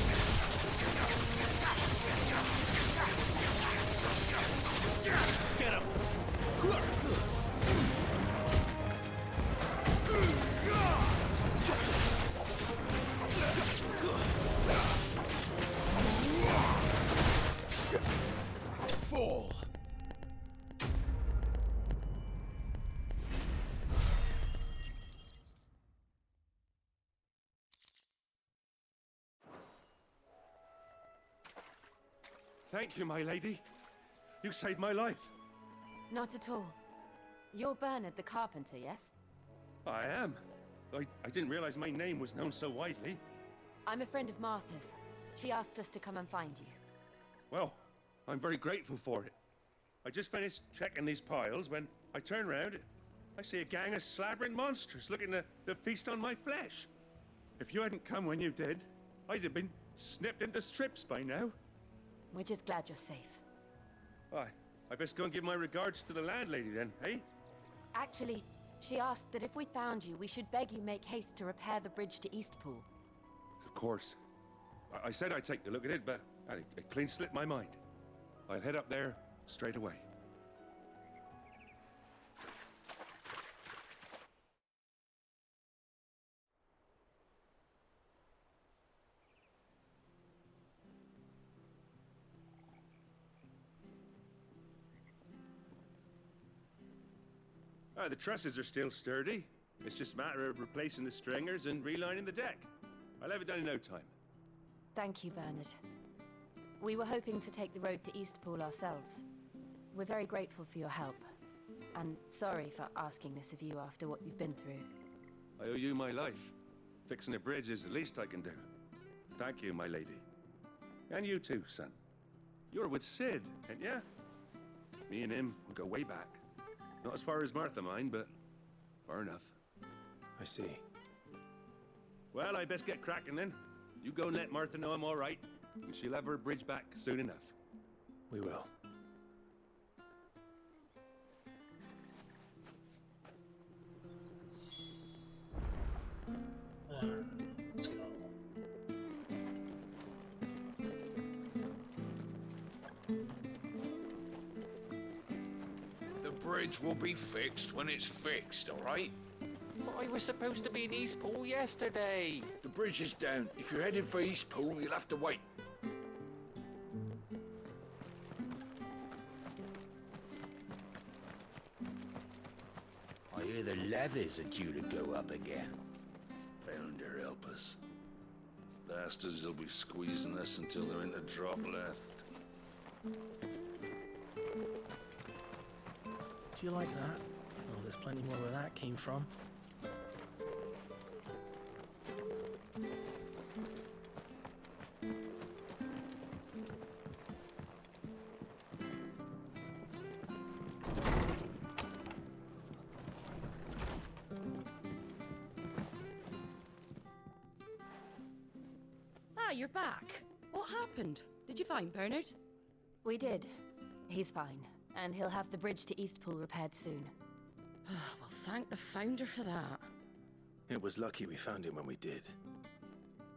Get him! Thank you, my lady. You saved my life. Not at all. You're Bernard the carpenter, yes? I am. I didn't realize my name was known so widely. I'm a friend of Martha's. She asked us to come and find you. Well, I'm very grateful for it. I just finished checking these piles when I turn around. I see a gang of slavering monsters looking to feast on my flesh. If you hadn't come when you did, I'd have been snipped into strips by now. We're just glad you're safe. I best go and give my regards to the landlady then, eh? Actually, she asked that if we found you, we should beg you make haste to repair the bridge to Eastpool. Of course. I said I'd take a look at it, but it clean slipped my mind. I'll head up there straight away. The trusses are still sturdy. It's just a matter of replacing the stringers and relining the deck. I'll have it done in no time. Thank you, Bernard. We were hoping to take the road to Eastpool ourselves. We're very grateful for your help. And sorry for asking this of you after what you've been through. I owe you my life. Fixing a bridge is the least I can do. Thank you, my lady. And you too, son. You're with Sid, ain't ya? Me and him will go way back. Not as far as Martha, mind, but far enough. I see. Well, I best get cracking then. You go and let Martha know I'm all right, and she'll have her bridge back soon enough. We will. Let's go. The bridge will be fixed when it's fixed, all right? But I was supposed to be in Eastpool yesterday. The bridge is down. If you're heading for Eastpool, you'll have to wait. I hear the levies are due to go up again. Founder help us. Bastards will be squeezing us until there ain't a drop left. Do you like that? Oh, there's plenty more where that came from. Ah, you're back. What happened? Did you find Bernard? We did. He's fine, and he'll have the bridge to Eastpool repaired soon. Well, thank the Founder for that. It was lucky we found him when we did.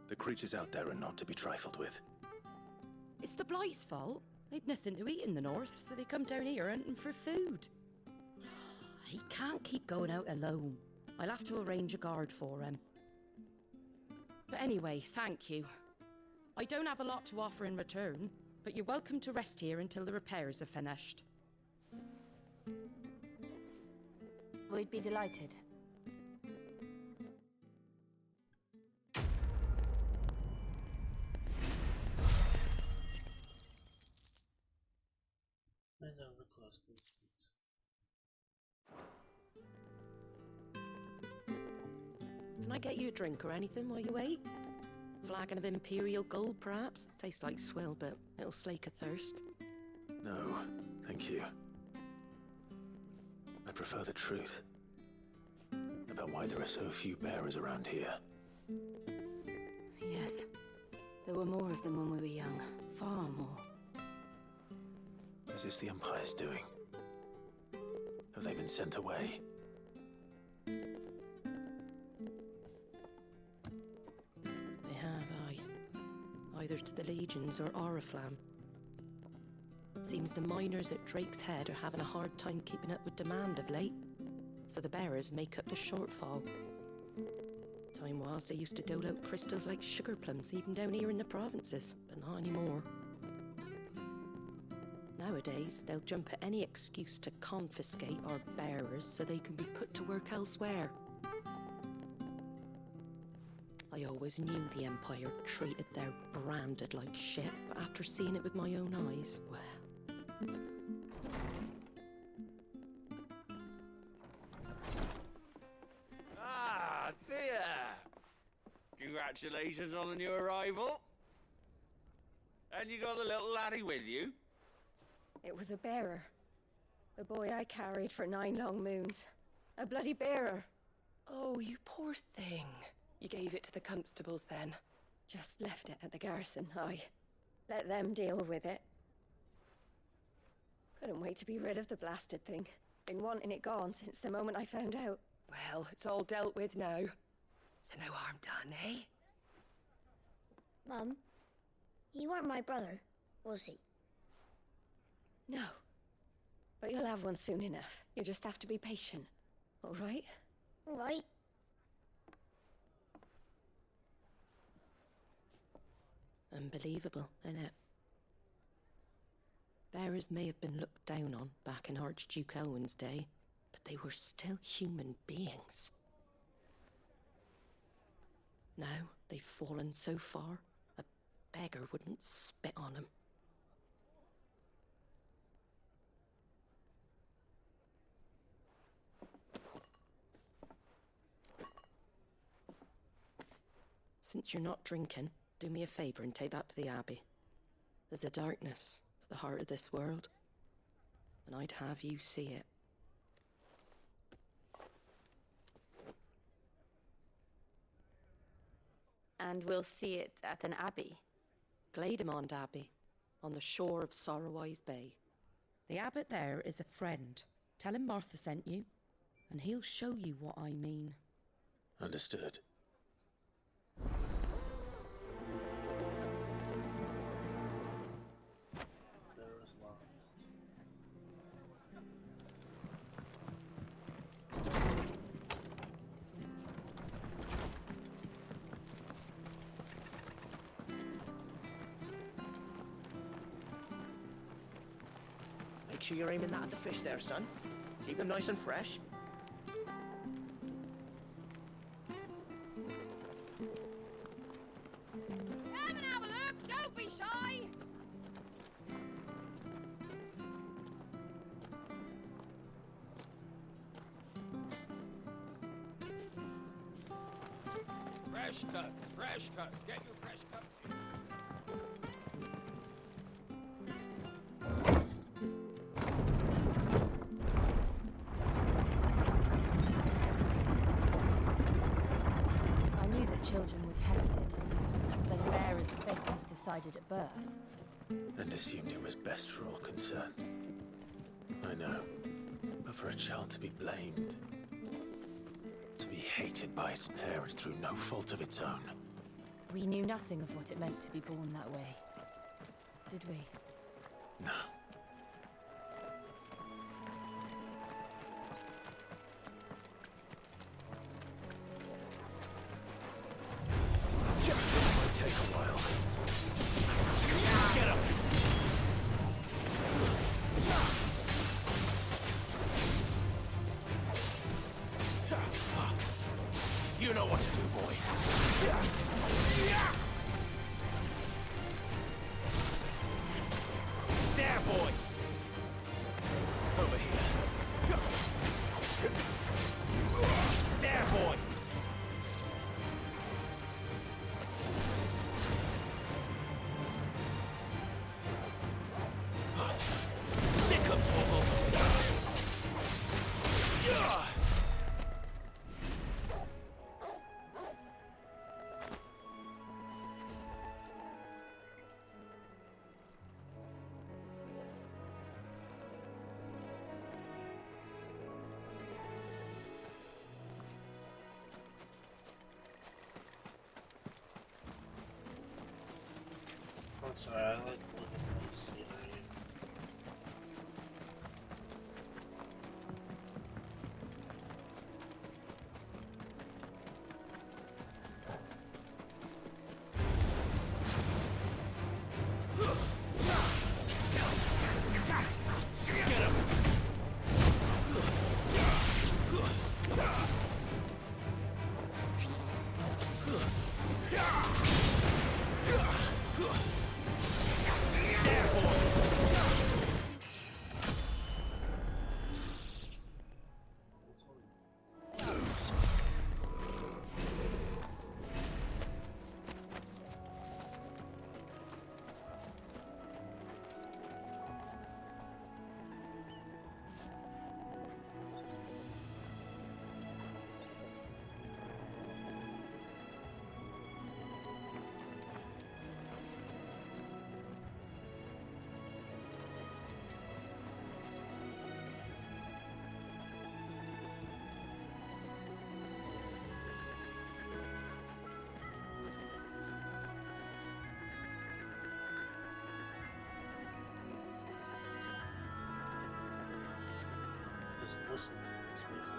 The creatures out there are not to be trifled with. It's the Blight's fault. They'd nothing to eat in the north, so they come down here hunting for food. He can't keep going out alone. I'll have to arrange a guard for him. But anyway, thank you. I don't have a lot to offer in return, but you're welcome to rest here until the repairs are finished. We'd be delighted. Can I get you a drink or anything while you wait? Flagon of Imperial Gold, perhaps? Tastes like swill, but it'll slake a thirst. No, thank you. I prefer the truth. About why there are so few bearers around here. Yes. There were more of them when we were young. Far more. Is this the Empire's doing? Have they been sent away? They have, aye. Either to the Legions or Oriflamme. Seems the miners at Drake's Head are having a hard time keeping up with demand of late, so the bearers make up the shortfall. Time was they used to dole out crystals like sugar plums even down here in the provinces, but not anymore. Nowadays, they'll jump at any excuse to confiscate our bearers so they can be put to work elsewhere. I always knew the Empire treated their branded like shit, but after seeing it with my own eyes, well... Ah, Thea! Congratulations on the new arrival. And you got the little laddie with you? It was a bearer. The boy I carried for 9 long moons. A bloody bearer. Oh, you poor thing. You gave it to the constables then? Just left it at the garrison, I let them deal with it. Couldn't wait to be rid of the blasted thing. Been wanting it gone since the moment I found out. Well, it's all dealt with now. So no harm done, eh? Mum, you weren't my brother, was he? No. But you'll have one soon enough. You just have to be patient. All right? All right. Unbelievable, innit? Bearers may have been looked down on back in Archduke Elwin's day, but they were still human beings. Now they've fallen so far, a beggar wouldn't spit on them. Since you're not drinking, do me a favour and take that to the Abbey. There's a darkness at the heart of this world, and I'd have you see it. And we'll see it at an abbey. Glademond Abbey, on the shore of Sorrowwise Bay. The abbot there is a friend. Tell him Martha sent you, and he'll show you what I mean. Understood. Make sure you're aiming that at the fish there, son. Keep them nice and fresh. Come and have a look! Don't be shy! Fresh cuts, fresh cuts. Get your fresh cuts here. I knew that children were tested, that a bearer's fate was decided at birth. And assumed it was best for all concerned. I know. But for a child to be blamed, to be hated by its parents through no fault of its own. We knew nothing of what it meant to be born that way, did we? No. This might take a while. Get him! You know what to do, boy. There, boy! Over here. There, boy! Sick of trouble! I'm sorry, I like looking at the scenery. Just listen to this music.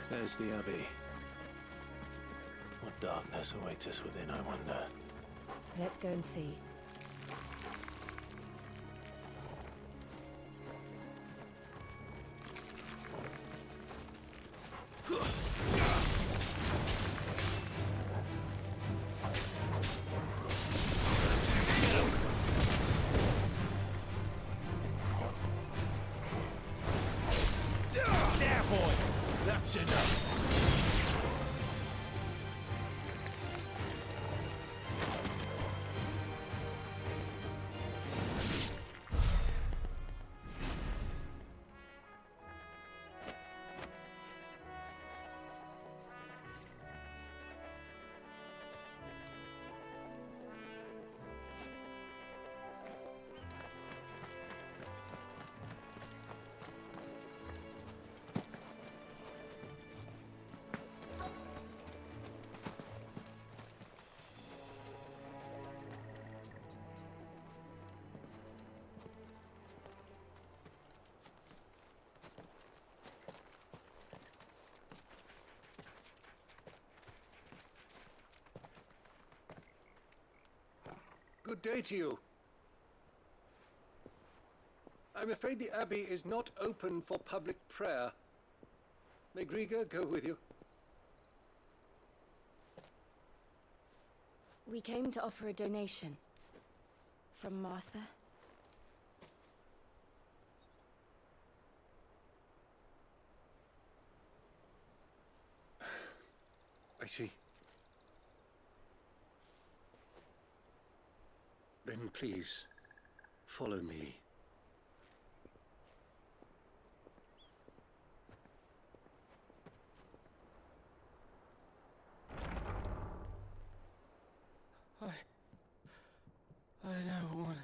There's the Abbey. What darkness awaits us within, I wonder? Let's go and see. There, boy! That's enough! Good day to you. I'm afraid the Abbey is not open for public prayer. May Griga go with you? We came to offer a donation. From Martha. I see. Then please, follow me. I don't want to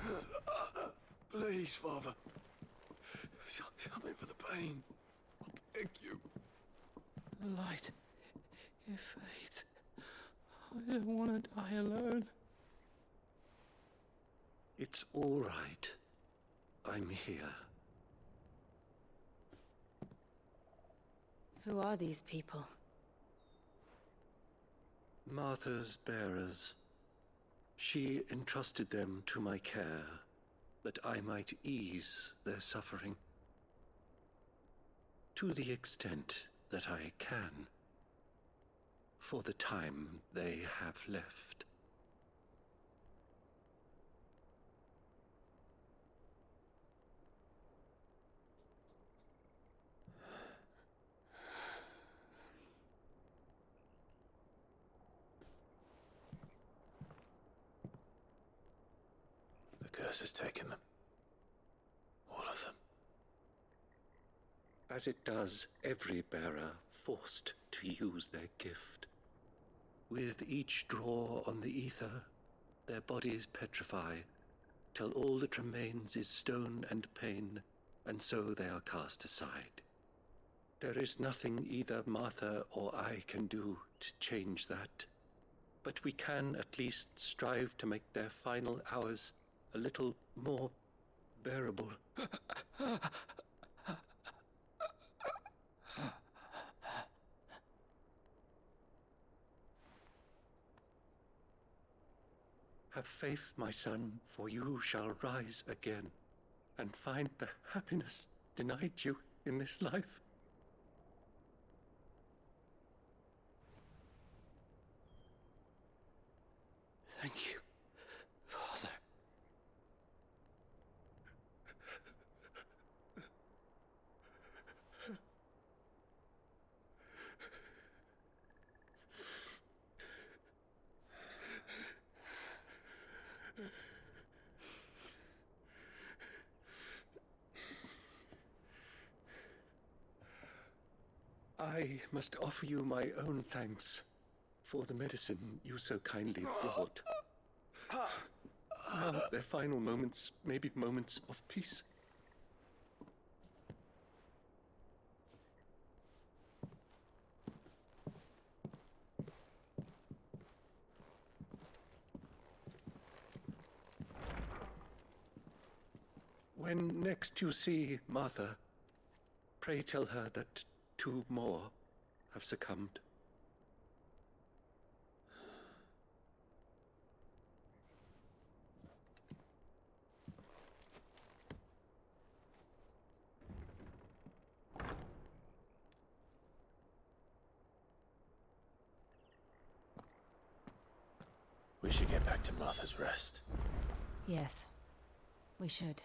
die. Please, Father. Shut me for the pain. I beg you. The light, it fades. I don't want to die alone. It's all right. I'm here. Who are these people? Martha's bearers. She entrusted them to my care, that I might ease their suffering. To the extent that I can, for the time they have left. The curse has taken them. All of them. As it does every bearer forced to use their gift. With each draw on the ether, their bodies petrify, till all that remains is stone and pain, and so they are cast aside. There is nothing either Martha or I can do to change that, but we can at least strive to make their final hours a little more bearable. Have faith, my son, for you shall rise again, and find the happiness denied you in this life. Thank you, Father. I must offer you my own thanks for the medicine you so kindly brought. Now, their final moments may be moments of peace. When next you see Martha, pray tell her that 2 more have succumbed. We should get back to Martha's Rest. Yes, we should.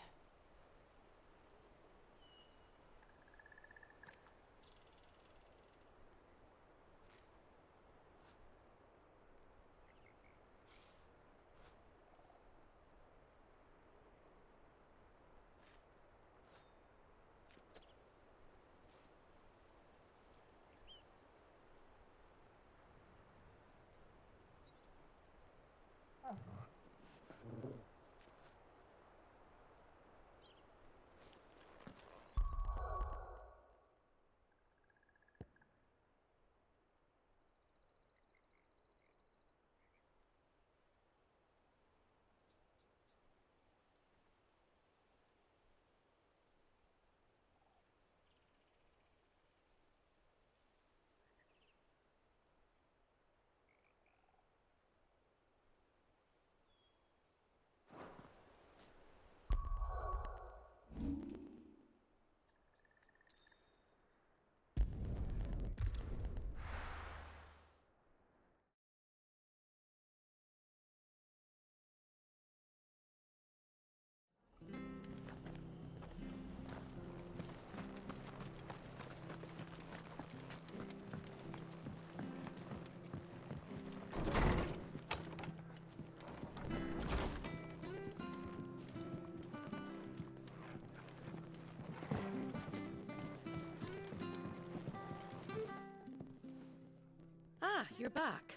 Ah, you're back.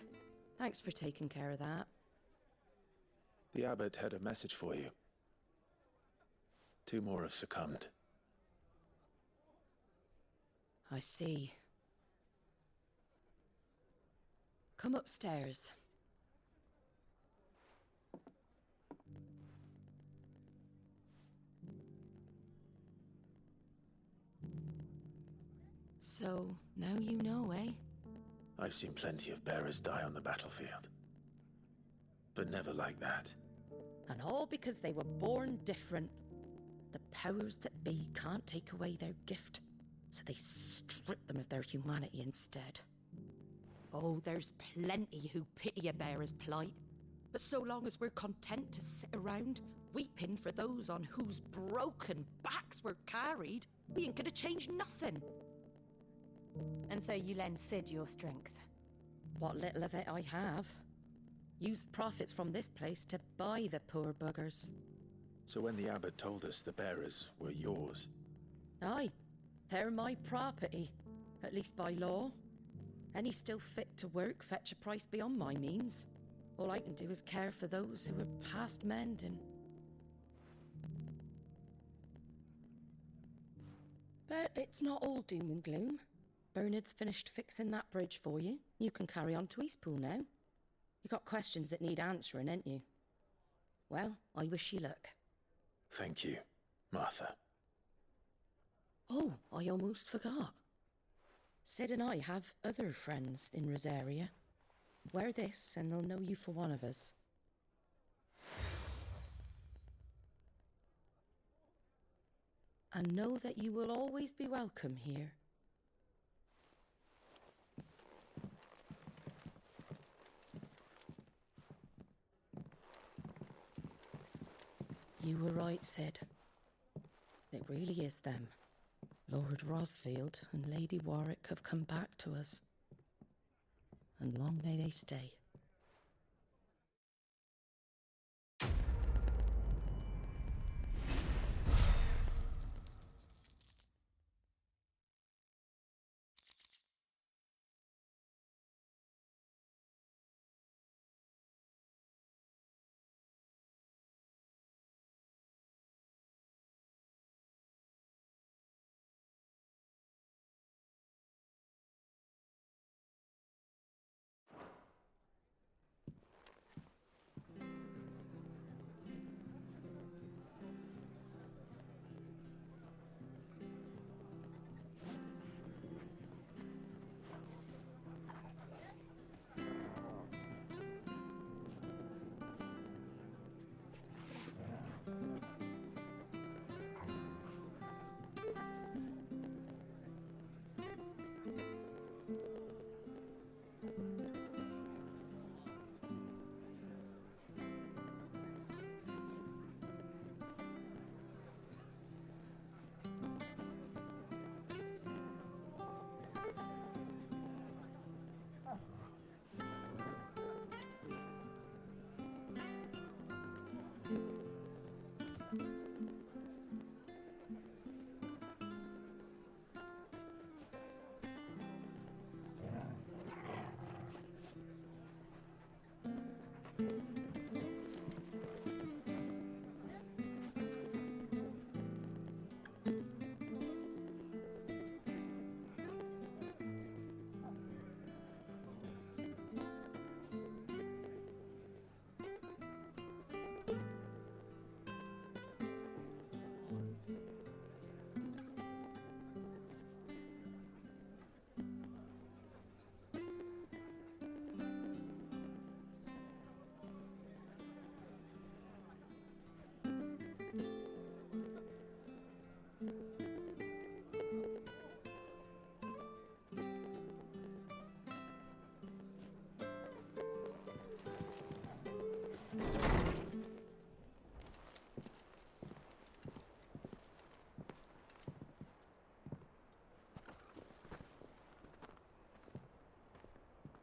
Thanks for taking care of that. The abbot had a message for you. 2 more have succumbed. I see. Come upstairs. So, now you know, eh? I've seen plenty of bearers die on the battlefield. But never like that. And all because they were born different. The powers that be can't take away their gift, so they strip them of their humanity instead. Oh, there's plenty who pity a bearer's plight. But so long as we're content to sit around, weeping for those on whose broken backs we're carried, we ain't gonna change nothing. And so you lend Sid your strength? What little of it I have. Used profits from this place to buy the poor buggers. So when the abbot told us the bearers were yours... Aye, they're my property, at least by law. Any still fit to work fetch a price beyond my means. All I can do is care for those who are past mending. But it's not all doom and gloom. Bernard's finished fixing that bridge for you. You can carry on to Eastpool now. You got questions that need answering, ain't you? Well, I wish you luck. Thank you, Martha. Oh, I almost forgot. Sid and I have other friends in Rosaria. Wear this and they'll know you for one of us. And know that you will always be welcome here. You were right, Sid. It really is them. Lord Rosfield and Lady Warwick have come back to us. And long may they stay.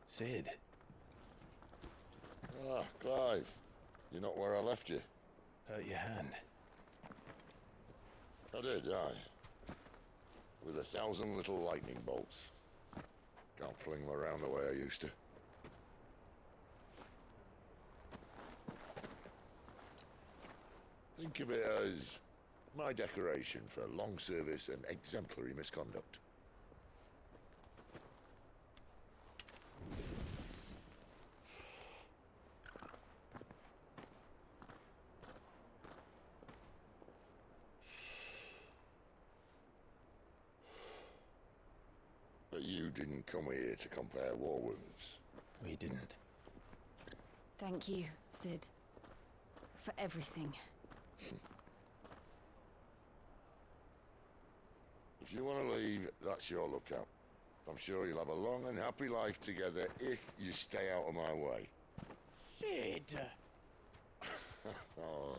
Sid. Ah, Clive. You're not where I left you. Hurt your hand. I did, aye. With 1,000 little lightning bolts. Can't fling them around the way I used to. Think of it as my decoration for long service and exemplary misconduct. But you didn't come here to compare war wounds. We didn't. Thank you, Sid. For everything. If you want to leave, that's your lookout. I'm sure you'll have a long and happy life together if you stay out of my way. Sid! Oh.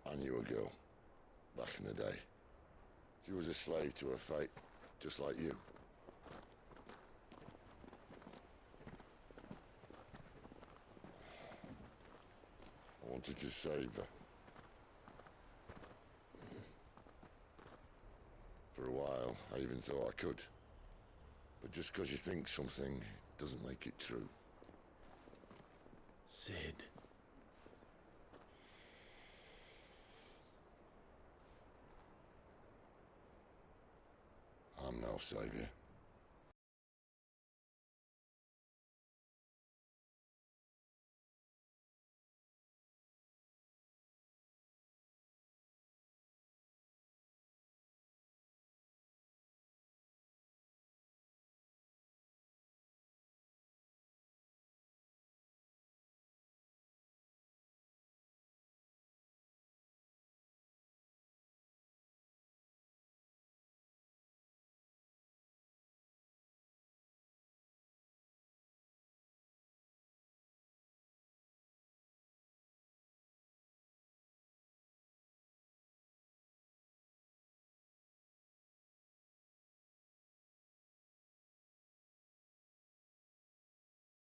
I knew a girl, back in the day. She was a slave to her fate, just like you. I wanted to save her. For a while, I even thought I could. But just because you think something doesn't make it true. Sid. I'm no savior.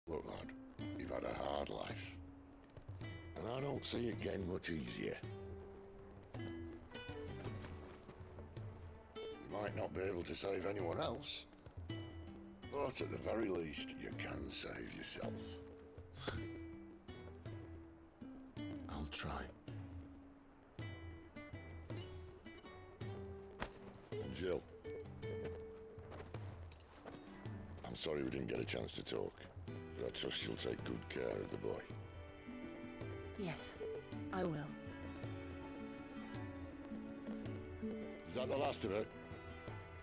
Look, lad, you've had a hard life. And I don't see it getting much easier. You might not be able to save anyone else, but at the very least, you can save yourself. I'll try. And Jill, I'm sorry we didn't get a chance to talk, but I trust she'll take good care of the boy. Yes, I will. Is that the last of it?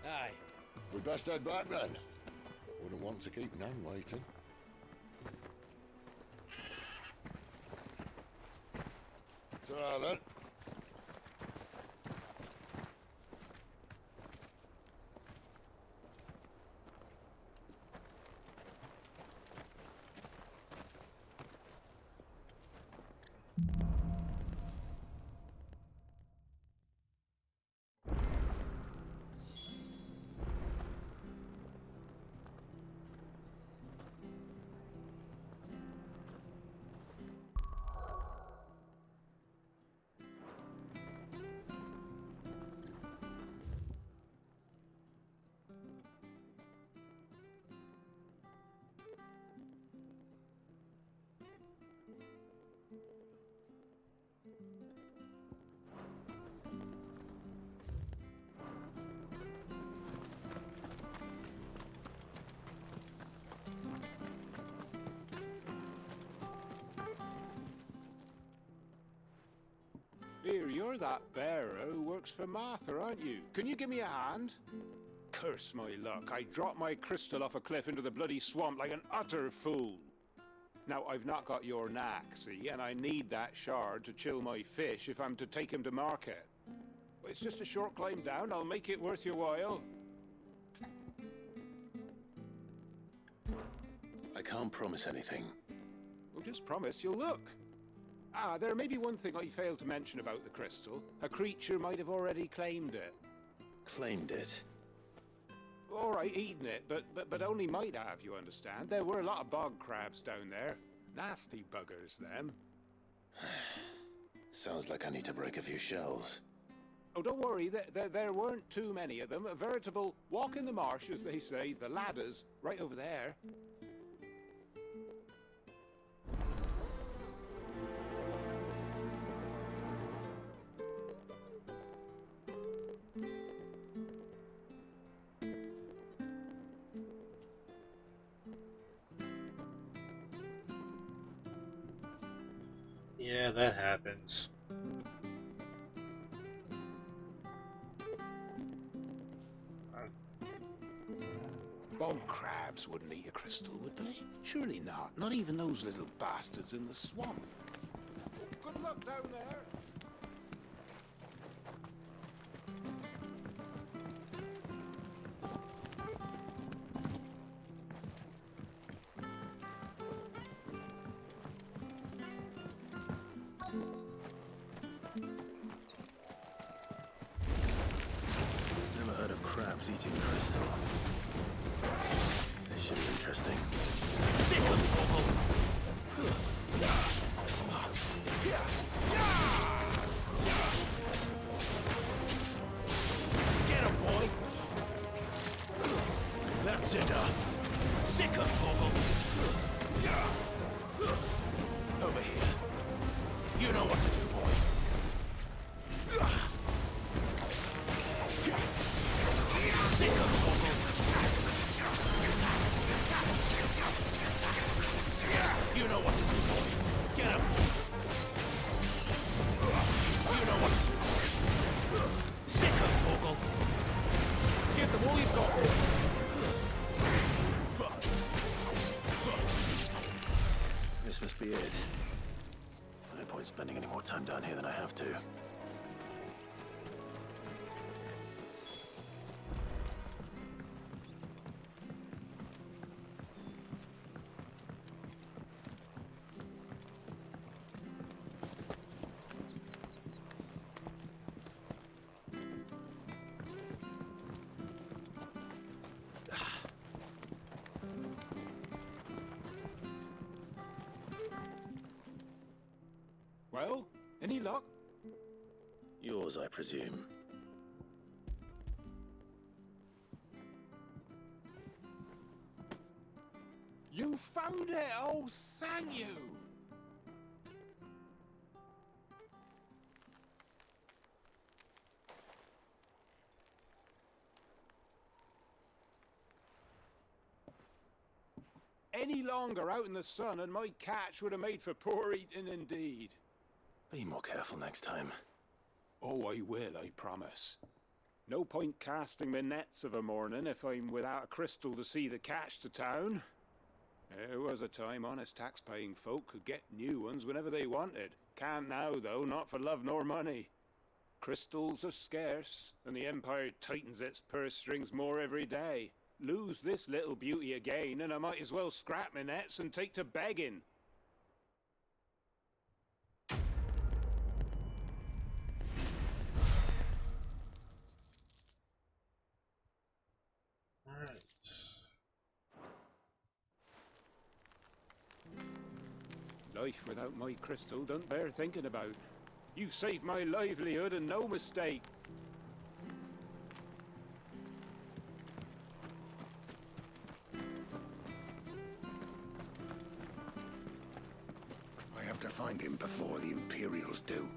Aye. We'd best head back then. Wouldn't want to keep Nan waiting. Ta-ra then. Here, you're that bearer who works for Martha, aren't you? Can you give me a hand? Curse my luck, I dropped my crystal off a cliff into the bloody swamp like an utter fool. Now, I've not got your knack, see, and I need that shard to chill my fish if I'm to take him to market. But it's just a short climb down, I'll make it worth your while. I can't promise anything. Well, just promise you'll look. Ah, there may be one thing I failed to mention about the crystal. A creature might have already claimed it. Claimed it? All right, eaten it, but only might have, you understand. There were a lot of bog crabs down there. Nasty buggers, them. Sounds like I need to break a few shells. Oh, don't worry, there weren't too many of them. A veritable walk in the marsh, as they say. The ladders, right over there. Yeah, that happens. Bog crabs wouldn't eat a crystal, would they? Surely not. Not even those little bastards in the swamp. Good luck down there. Never heard of crabs eating crystal. This should be interesting. Sick of trouble! Get him, boy! That's enough! Sick of trouble! Over here. You know what to do, boy. Sick of trouble! You know what to do, boy. Get him! You know what to do, boy. Sick of Torgal! Give them all you've got, boy. This must be it. No point spending any more time down here than I have to. Well, any luck? Yours, I presume. You found it! Oh, thank you! Any longer out in the sun and my catch would have made for poor eating indeed. Be more careful next time. Oh, I will, I promise. No point casting my nets of a morning if I'm without a crystal to see the catch to town. There was a time honest tax-paying folk could get new ones whenever they wanted. Can't now, though, not for love nor money. Crystals are scarce, and the Empire tightens its purse strings more every day. Lose this little beauty again, and I might as well scrap my nets and take to begging. Alright. Life without my crystal don't bear thinking about. You saved my livelihood and no mistake. I have to find him before the Imperials do.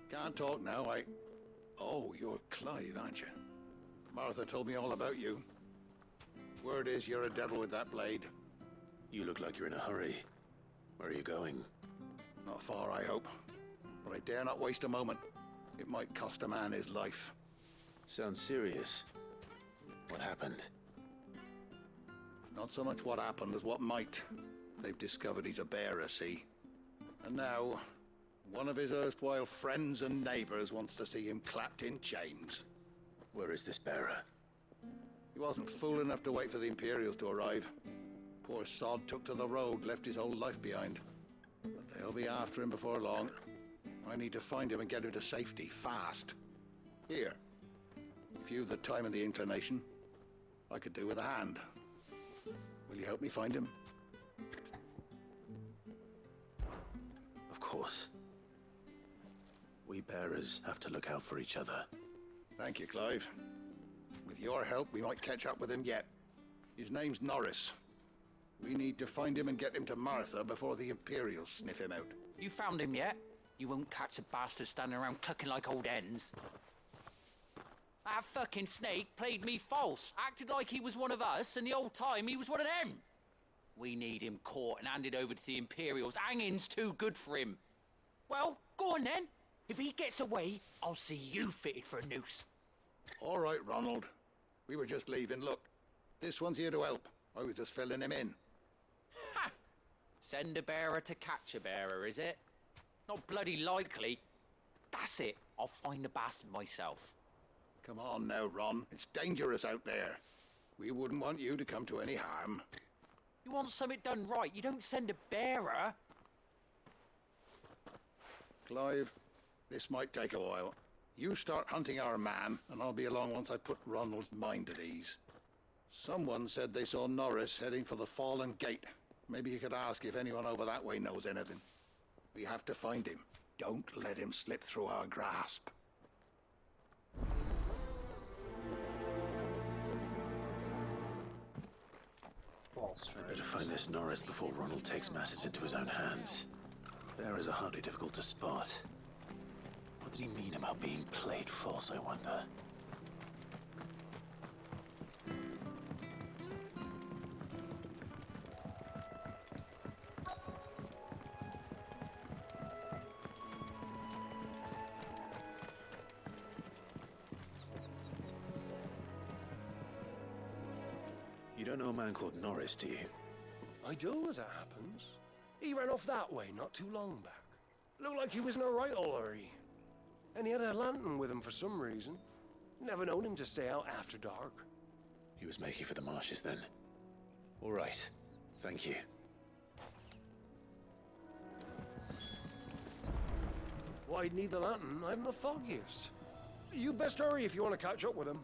Can't talk now, Oh, you're Clive, aren't you? Martha told me all about you. Word is you're a devil with that blade. You look like you're in a hurry. Where are you going? Not far, I hope. But I dare not waste a moment. It might cost a man his life. Sounds serious. What happened? Not so much what happened as what might. They've discovered he's a bearer, see? And now, one of his erstwhile friends and neighbors wants to see him clapped in chains. Where is this bearer? He wasn't fool enough to wait for the Imperials to arrive. Poor sod took to the road, left his whole life behind. But they'll be after him before long. I need to find him and get him to safety, fast. Here, if you've the time and the inclination, I could do with a hand. Will you help me find him? Of course. We bearers have to look out for each other. Thank you, Clive. With your help, we might catch up with him yet. His name's Norris. We need to find him and get him to Martha before the Imperials sniff him out. You found him yet? You won't catch a bastard standing around clucking like old hens. That fucking snake played me false, acted like he was one of us, and the whole time he was one of them. We need him caught and handed over to the Imperials. Hanging's too good for him. Well, go on then. If he gets away, I'll see you fitted for a noose. All right, Ronald. We were just leaving. Look, this one's here to help. I was just filling him in. Ha! Send a bearer to catch a bearer, is it? Not bloody likely. That's it. I'll find the bastard myself. Come on now, Ron. It's dangerous out there. We wouldn't want you to come to any harm. You want something done right, you don't send a bearer. Clive, this might take a while. You start hunting our man, and I'll be along once I put Ronald's mind at ease. Someone said they saw Norris heading for the Fallen Gate. Maybe you could ask if anyone over that way knows anything. We have to find him. Don't let him slip through our grasp. I better find this Norris before Ronald takes matters into his own hands. Bearers are hardly difficult to spot. What did he mean about being played false, I wonder? You don't know a man called Norris, do you? I do, as it happens. He ran off that way not too long back. Looked like he was in a right old hurry. And he had a lantern with him for some reason. Never known him to stay out after dark. He was making for the marshes then. All right. Thank you. Why'd need the lantern? I'm the foggiest. You best hurry if you want to catch up with him.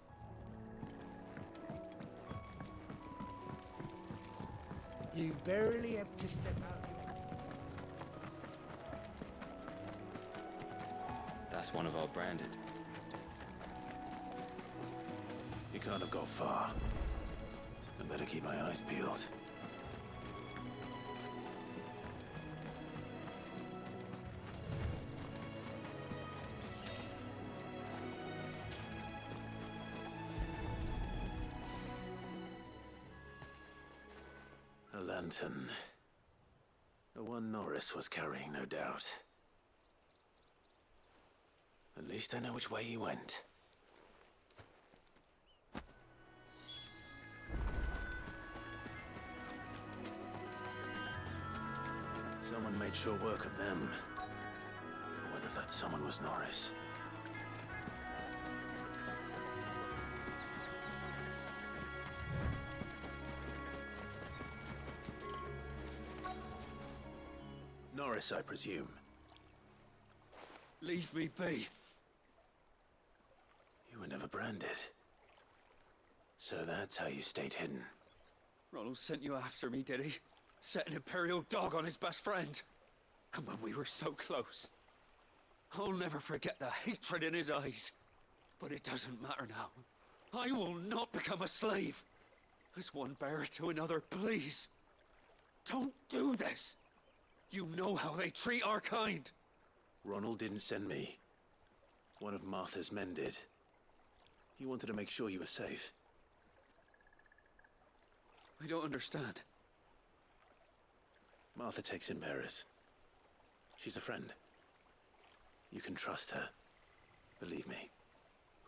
You barely have to step out. That's one of our branded. He can't have got far. I better keep my eyes peeled. A lantern. The one Norris was carrying, no doubt. At least I know which way he went. Someone made sure work of them. I wonder if that someone was Norris. Norris, I presume. Leave me be. You were never branded. So that's how you stayed hidden. Ronald sent you after me, did he? Set an Imperial dog on his best friend. And when we were so close. I'll never forget the hatred in his eyes. But it doesn't matter now. I will not become a slave. As one bearer to another, please. Don't do this. You know how they treat our kind. Ronald didn't send me. One of Martha's men did. He wanted to make sure you were safe. I don't understand. Martha takes in bearers. She's a friend. You can trust her. Believe me.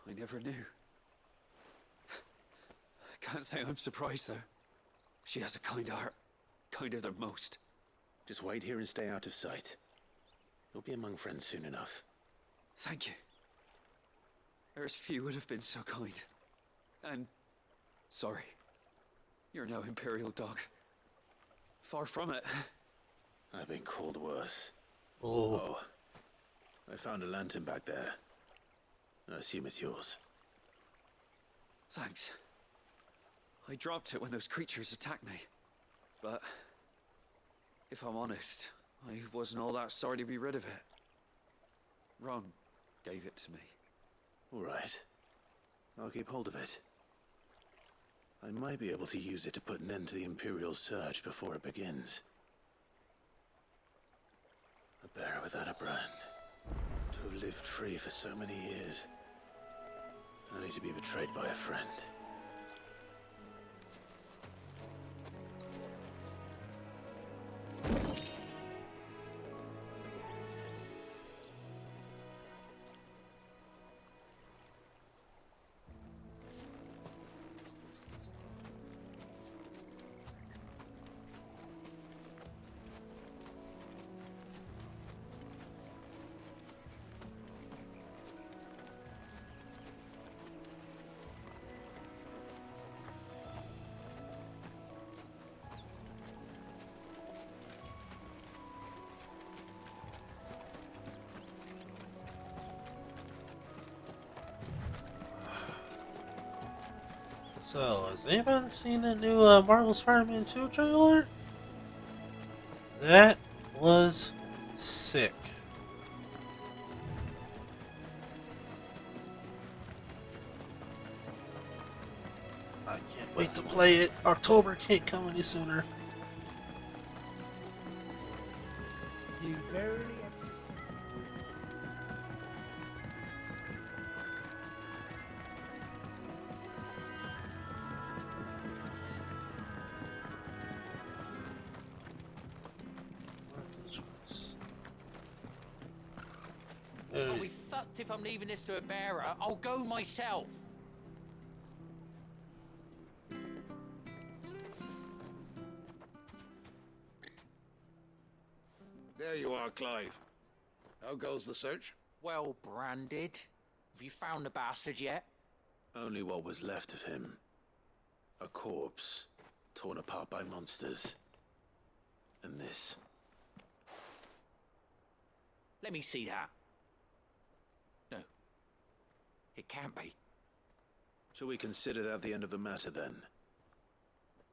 I never knew. Can't say I'm surprised, though. She has a kind heart. Kinder than most. Just wait here and stay out of sight. You'll be among friends soon enough. Thank you. There's few would have been so kind. And sorry. You're no Imperial dog. Far from it. I've been called worse. Oh. I found a lantern back there. I assume it's yours. Thanks. I dropped it when those creatures attacked me. But if I'm honest, I wasn't all that sorry to be rid of it. Ron gave it to me. All right. I'll keep hold of it. I might be able to use it to put an end to the Imperial surge before it begins. A bearer without a brand. To have lived free for so many years. Only to be betrayed by a friend. So, has anyone seen the new Marvel Spider-Man 2 trailer? That was sick. I can't wait to play it. October can't come any sooner. You barely have I'll be fucked if I'm leaving this to a bearer. I'll go myself. There you are, Clive. How goes the search? Well branded. Have you found the bastard yet? Only what was left of him. A corpse, torn apart by monsters. And this. Let me see that. No. It can't be. Shall we consider that the end of the matter, then?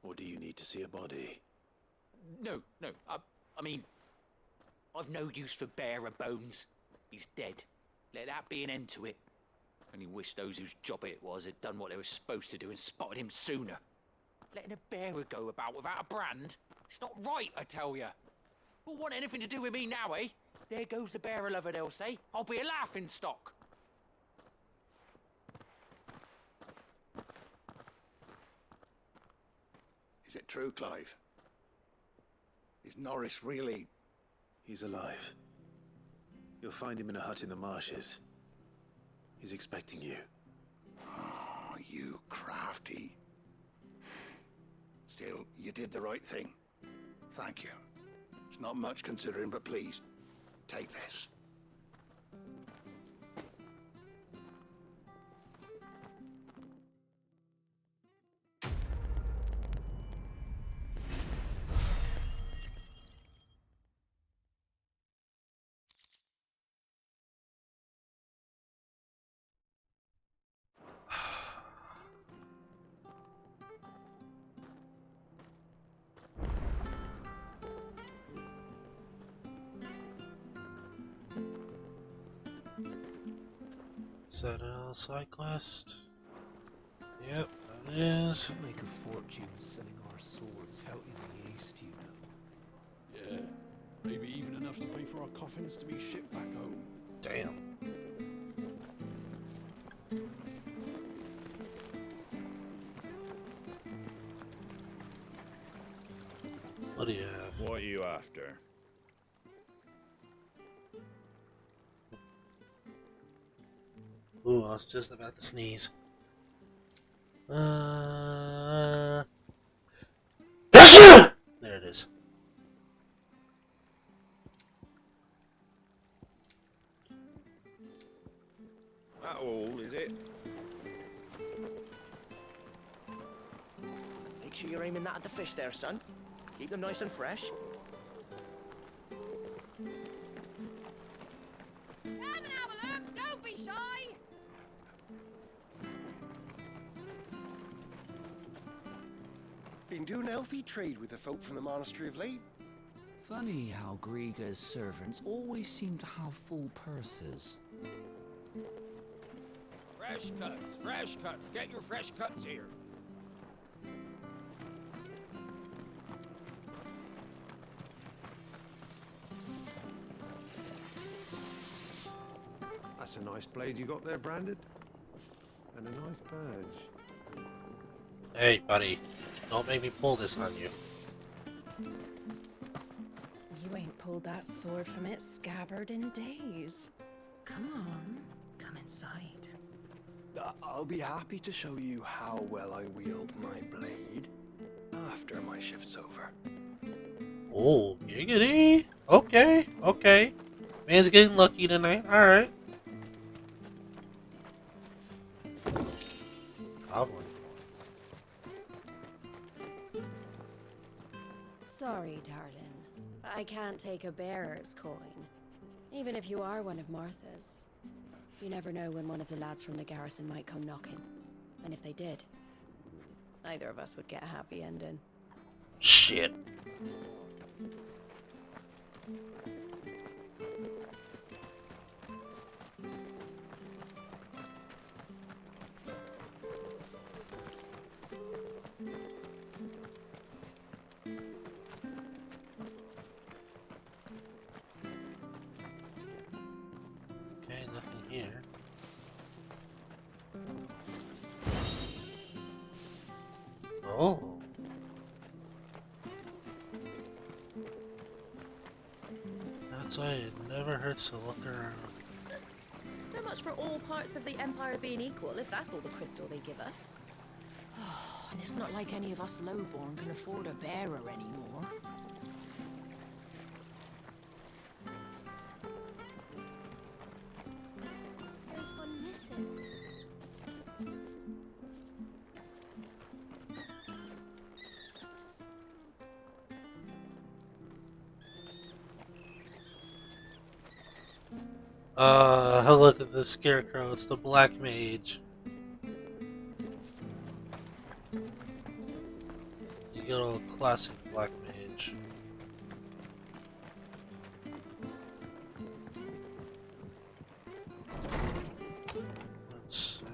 Or do you need to see a body? No. I mean, I've no use for bearer bones. He's dead. Let that be an end to it. Only wish those whose job it was had done what they were supposed to do and spotted him sooner. Letting a bearer go about without a brand? It's not right, I tell you. Who'll want anything to do with me now, eh? There goes the bearer lover, they'll say. I'll be a laughing stock. Is it true, Clive? Is Norris really... He's alive. You'll find him in a hut in the marshes. He's expecting you. Oh, you crafty. Still, you did the right thing. Thank you. It's not much considering, but please, take this. Is that a side quest? Yep, that is. We'll make a fortune selling our swords out in the east, you know. Yeah, maybe even enough to pay for our coffins to be shipped back home. Damn. What do you have? What are you after? Ooh, I was just about to sneeze. There it is. That all, is it? Make sure you're aiming that at the fish there, son. Keep them nice and fresh. Come and have a look! Don't be shy! Been doing a healthy trade with the folk from the monastery of late. Funny how Griga's servants always seem to have full purses. Fresh cuts, fresh cuts. Get your fresh cuts here. That's a nice blade you got there, Branded. And a nice badge. Hey, buddy. Don't make me pull this on you. You ain't pulled that sword from its scabbard in days. Come on, come inside. I'll be happy to show you how well I wield my blade after my shift's over. Oh, giggity. Okay, okay. Man's getting lucky tonight. Alright. Goblin. Sorry, darling. I can't take a bearer's coin. Even if you are one of Martha's. You never know when one of the lads from the garrison might come knocking. And if they did, neither of us would get a happy ending. Shit. Okay, nothing here. Oh. That's why it never hurts to look around. So much for all parts of the Empire being equal, if that's all the crystal they give us. Oh, and it's not like any of us lowborn can afford a bearer anymore. There's one missing. Look at the scarecrow. It's the black mage. You get old classic black mage. Let's see.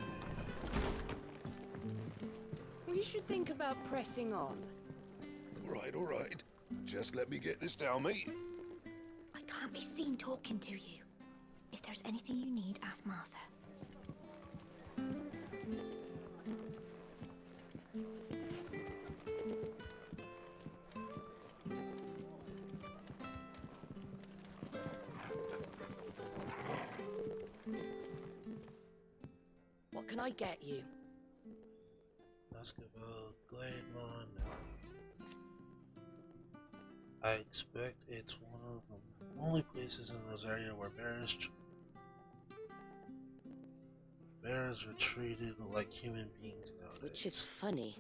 We should think about pressing on. All right. Just let me get this down, mate. I can't be seen talking to you. If there's anything you need, ask Martha. What can I get you? Basketball, Glademon. I expect it's one of the only places in Rosaria where bears are treated like human beings nowadays. Which is funny.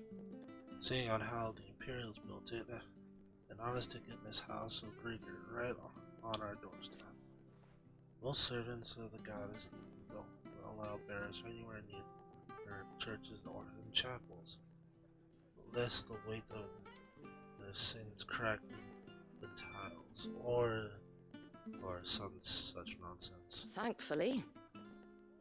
Seeing on how the Imperials built it, an honest-to-goodness house of Grieger right on our doorstep. Most servants of the goddess don't allow bears anywhere near their churches or in chapels, lest the weight of their sins crack the tiles or some such nonsense. Thankfully.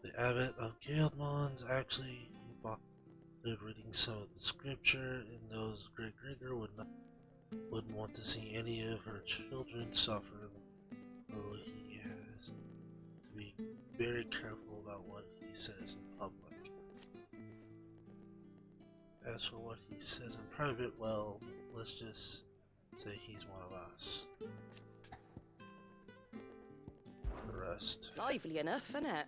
The abbot of Guildmons actually bothered reading some of the scripture, and those Great Grieger wouldn't want to see any of her children suffer. Oh, he has to be very careful about what he says in public. As for what he says in private, well, let's just say he's one of us. The rest. Lively enough, innit?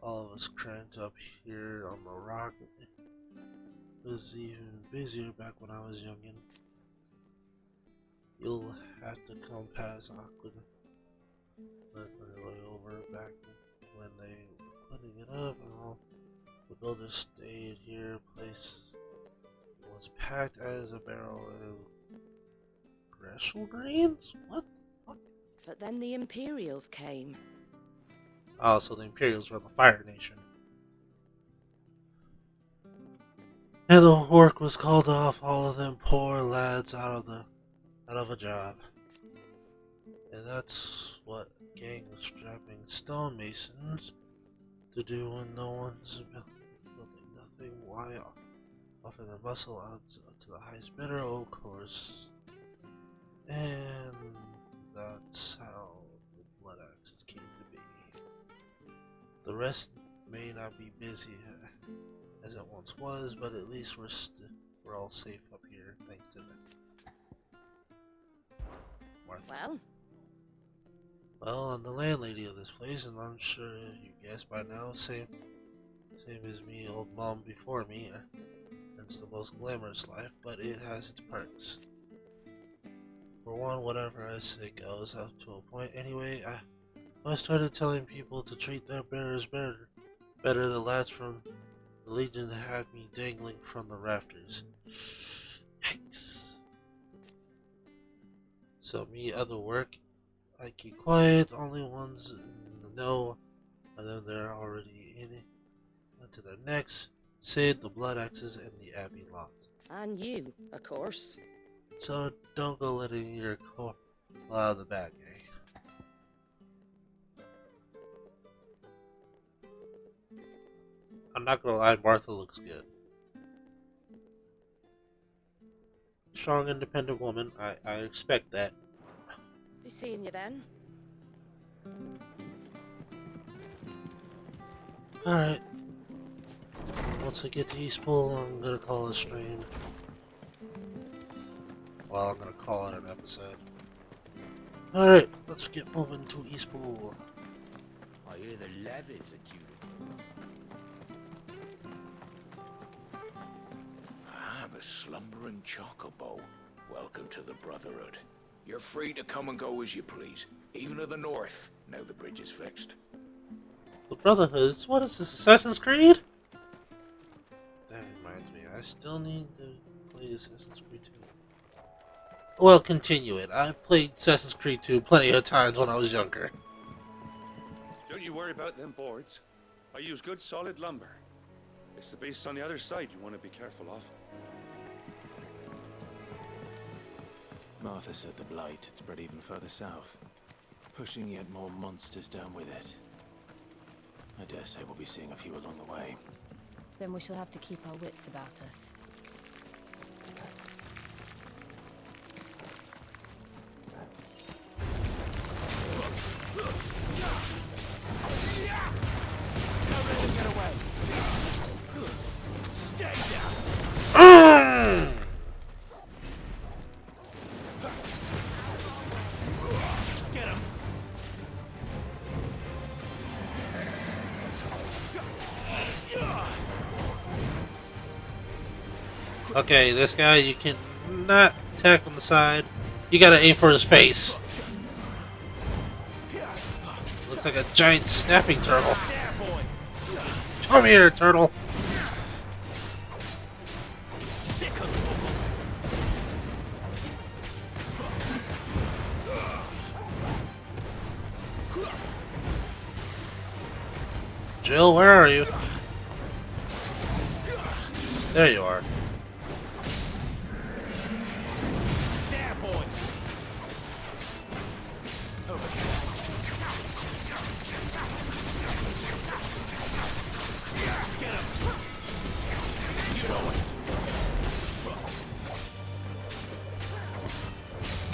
All of us cranked up here on the rock. It was even busier back when I was youngin'. You'll have to come past awkward way over back when they were putting it up and all. The builders stayed here. Place was packed as a barrel of Greshel grains? What? But then the Imperials came. Oh, so the Imperials were the Fire Nation. And the work was called off, all of them poor lads out of a job. And that's what gang of strapping stonemasons to do when no one's building nothing. Why offer their muscle out to the highest bidder, of course. And that's how the blood axes came to be. The rest may not be busy as it once was, but at least we're all safe up here thanks to them. Martha. Well, I'm the landlady of this place, and I'm sure you guessed by now, same as me, old mom before me. It's the most glamorous life, but it has its perks. For one, whatever I say goes up to a point. Anyway, I started telling people to treat their bearers better. The lads from the Legion had me dangling from the rafters. Yikes. So me, other work, I keep quiet, only ones in the know, and then they're already in it. To the next, Sid, the Blood Axes, and the Abbey lot. And you, of course. So don't go letting your core fall out of the bag, eh? I'm not gonna lie, Martha looks good. Strong, independent woman, I expect that. Be seeing you then. Alright. Once I get to Eastpool, I'm gonna call it a stream. Well, I'm gonna call it an episode. Alright, let's get moving to Eastpool. I hear the levies at you. The slumbering chocobo. Welcome to the Brotherhood. You're free to come and go as you please, even to the north, now the bridge is fixed. The Brotherhood? What is this, Assassin's Creed? That reminds me, I still need to play Assassin's Creed 2. Well, continue it. I've played Assassin's Creed 2 plenty of times when I was younger. Don't you worry about them boards. I use good solid lumber. It's the beasts on the other side you want to be careful of. Martha said the blight had spread even further south, pushing yet more monsters down with it. I dare say we'll be seeing a few along the way. Then we shall have to keep our wits about us. Don't let him get away. Stay down. Get him. Okay, this guy, you can not attack on the side. You gotta aim for his face. Looks like a giant snapping turtle. Come here, turtle. Jill, where are you? There you are. There, boy. Get him. You know what to do.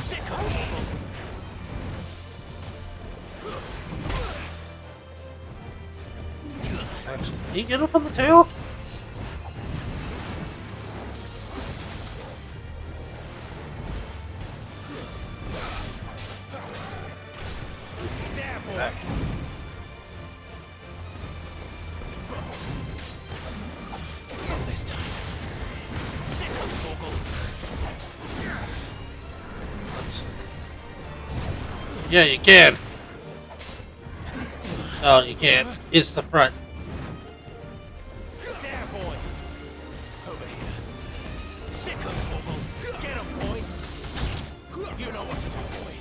Sick of people. Actually, can you get up on the tail? Not this time. Sick of Torgal. Yeah, you can. No, you can't. It's the front. There, boy. Over here. Sick of Torgal. Get him, boy. You know what to do, boy.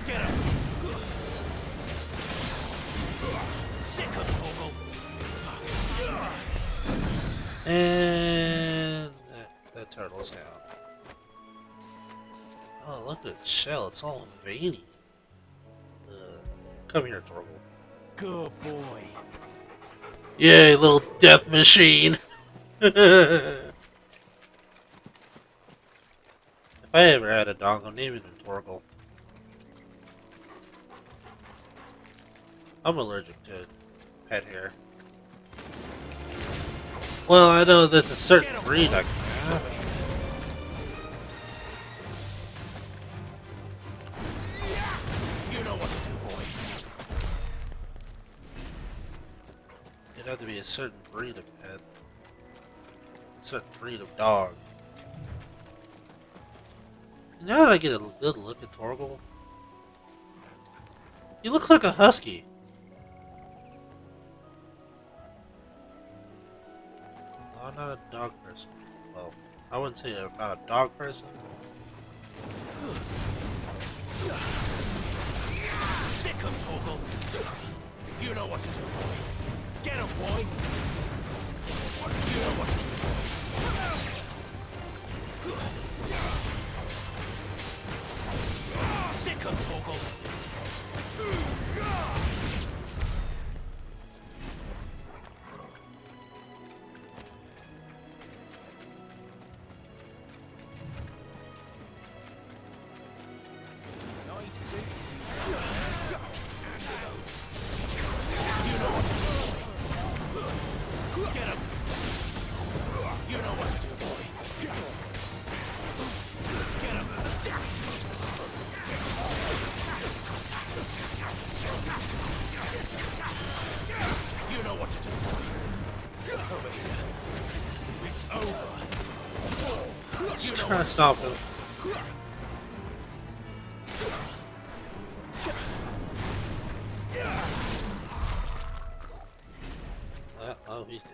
Get him. Sick of Torgal. And that turtle's down. Oh, look at its shell. It's all veiny. Come here, Torgal. Good boy. Yay, little death machine. If I ever had a dog, I'm naming him Torgal. I'm allergic to pet hair. Well, I know there's a certain breed I can have. You know what to do, boy. It'd have to be a certain breed of pet. A certain breed of dog. Now that I get a good look at Torgal, he looks like a husky. I'm not a dog person. Well, I wouldn't say I'm not a dog person. Sick him, Torgal. You know what to do, boy. Get him, boy. You know what to do, boy. Sick him, Torgal. Trying to stop him. Oh, he's dead.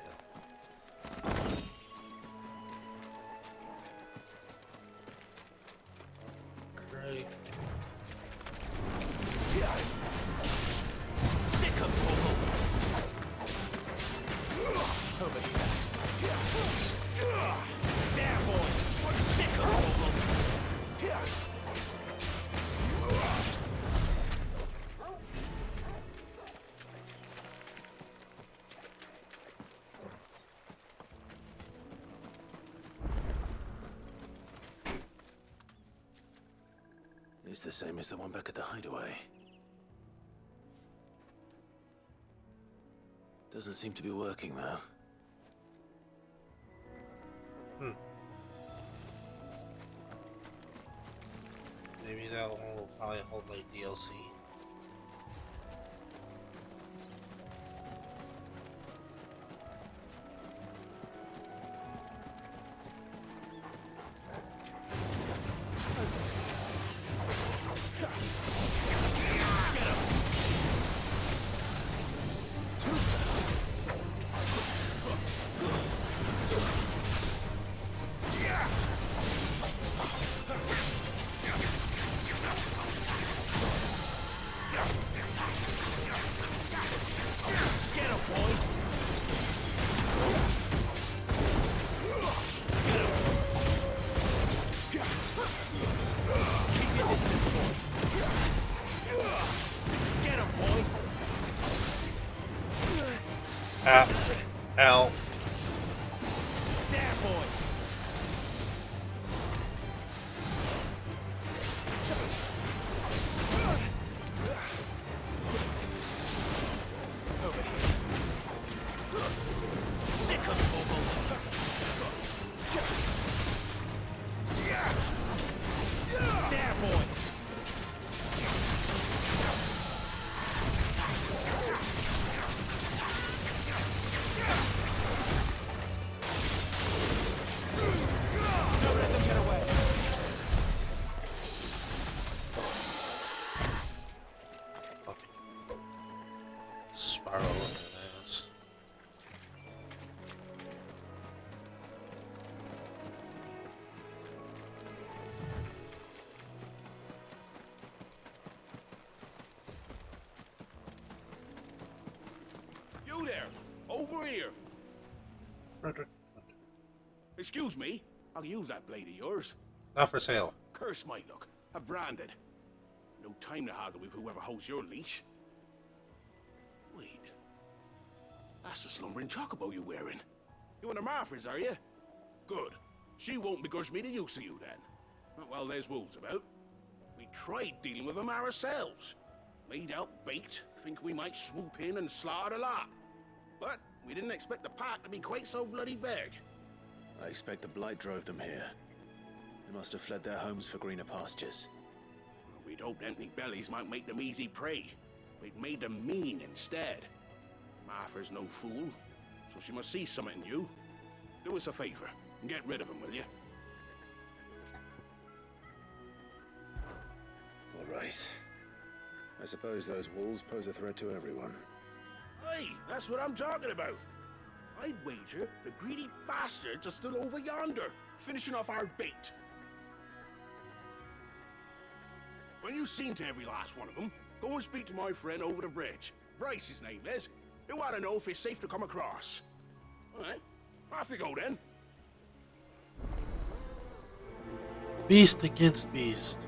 Great. Sick of Torgal. Over here. There, boy. Sick of Torgal. It's the same as the one back at the hideaway. Doesn't seem to be working, though. Maybe that one will probably hold like DLC. Ow. There, boy. Over here. Sick of Torgal. You there! Over here! Frederick. Excuse me? I'll use that blade of yours. Not for sale. Curse my luck. I'm branded. No time to haggle with whoever holds your leash. Wait. That's the slumbering chocobo you're wearing. You one of Martha's, are you? Good. She won't begrudge me the use of you, then. Not while there's wolves about. We tried dealing with them ourselves. Made out baked, think we might swoop in and slaughter the lot. But we didn't expect the pack to be quite so bloody big. I expect the blight drove them here. They must have fled their homes for greener pastures. We'd hoped empty bellies might make them easy prey. We'd made them mean instead. Martha's no fool, so she must see something in you. Do us a favor and get rid of them, will you? All right. I suppose those wolves pose a threat to everyone. Hey, that's what I'm talking about. I'd wager the greedy bastards are still over yonder, finishing off our bait. When you've seen to every last one of them, go and speak to my friend over the bridge. Bryce, his name is. He'll want to know if it's safe to come across. All right, off you go then. Beast against beast.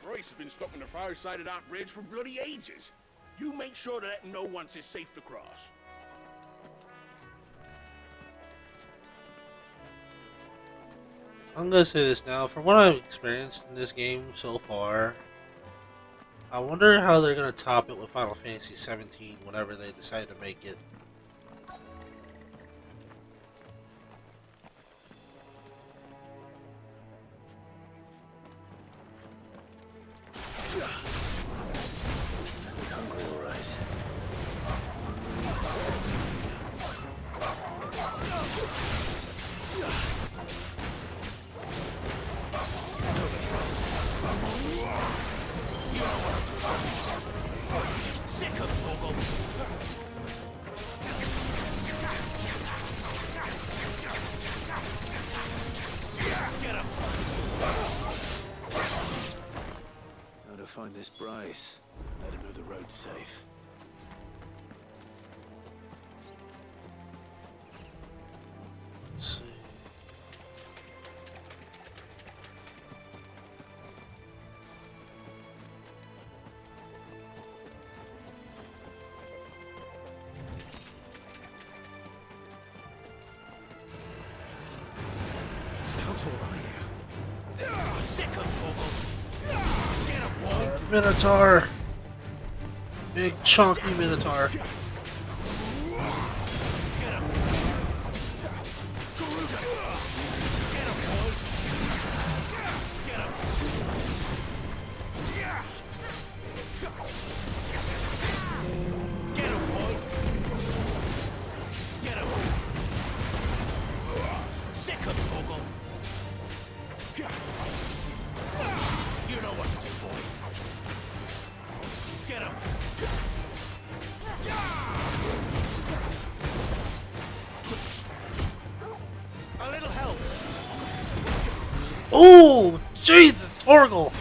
Bryce has been stuck on the far side of that bridge for bloody ages. You make sure to let him know once it's safe to cross. I'm gonna say this now. From what I've experienced in this game so far, I wonder how they're gonna top it with Final Fantasy 17 whenever they decide to make it. How to find this Bryce? Let him know the road's safe. Let's see. How tall are you? Sick of Torgal. Get up, boy. Minotaur! Big chunky Minotaur. You know what to do, boy. Get him. A little help. Oh, Jesus, Torgal!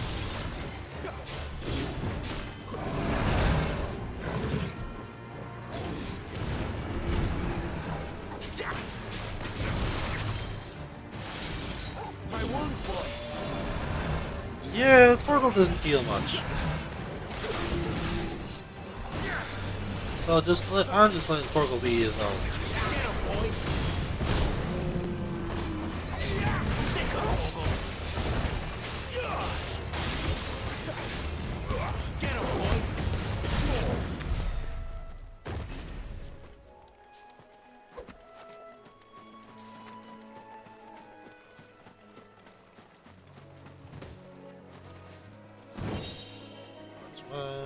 My wounds, boy. Yeah, Torgal doesn't heal much. So I'm just letting Torgal be his own. That's fine.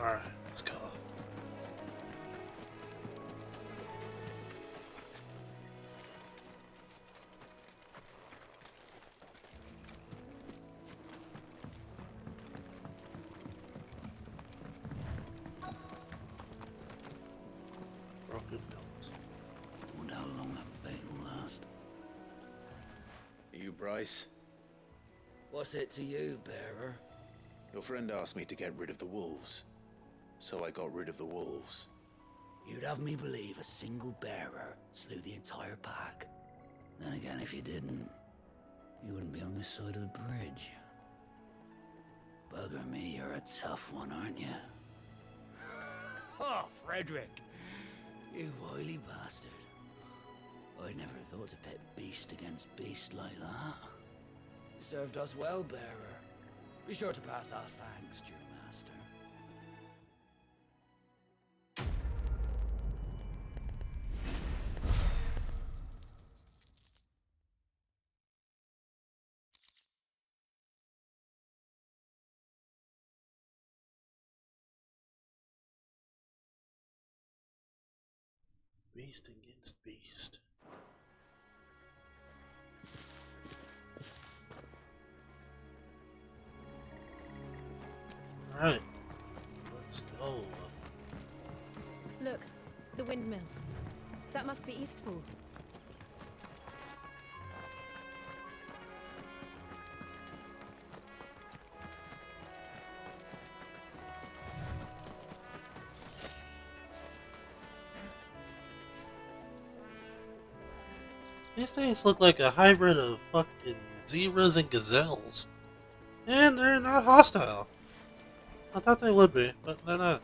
Alright, let's go. Broken belt. Wonder how long that bait will last. You, Bryce? What's it to you, bearer? Your friend asked me to get rid of the wolves. So I got rid of the wolves. You'd have me believe a single bearer slew the entire pack. Then again, if you didn't, you wouldn't be on this side of the bridge. Bugger me, you're a tough one, aren't you? Oh, Frederick! You wily bastard. I'd never thought to pit beast against beast like that. You served us well, bearer. Be sure to pass our thanks to your master. Beast against beast. Alright, let's go. Look, the windmills. That must be Eastpool. These things look like a hybrid of fucking zebras and gazelles. And they're not hostile. I thought they would be, but they're not.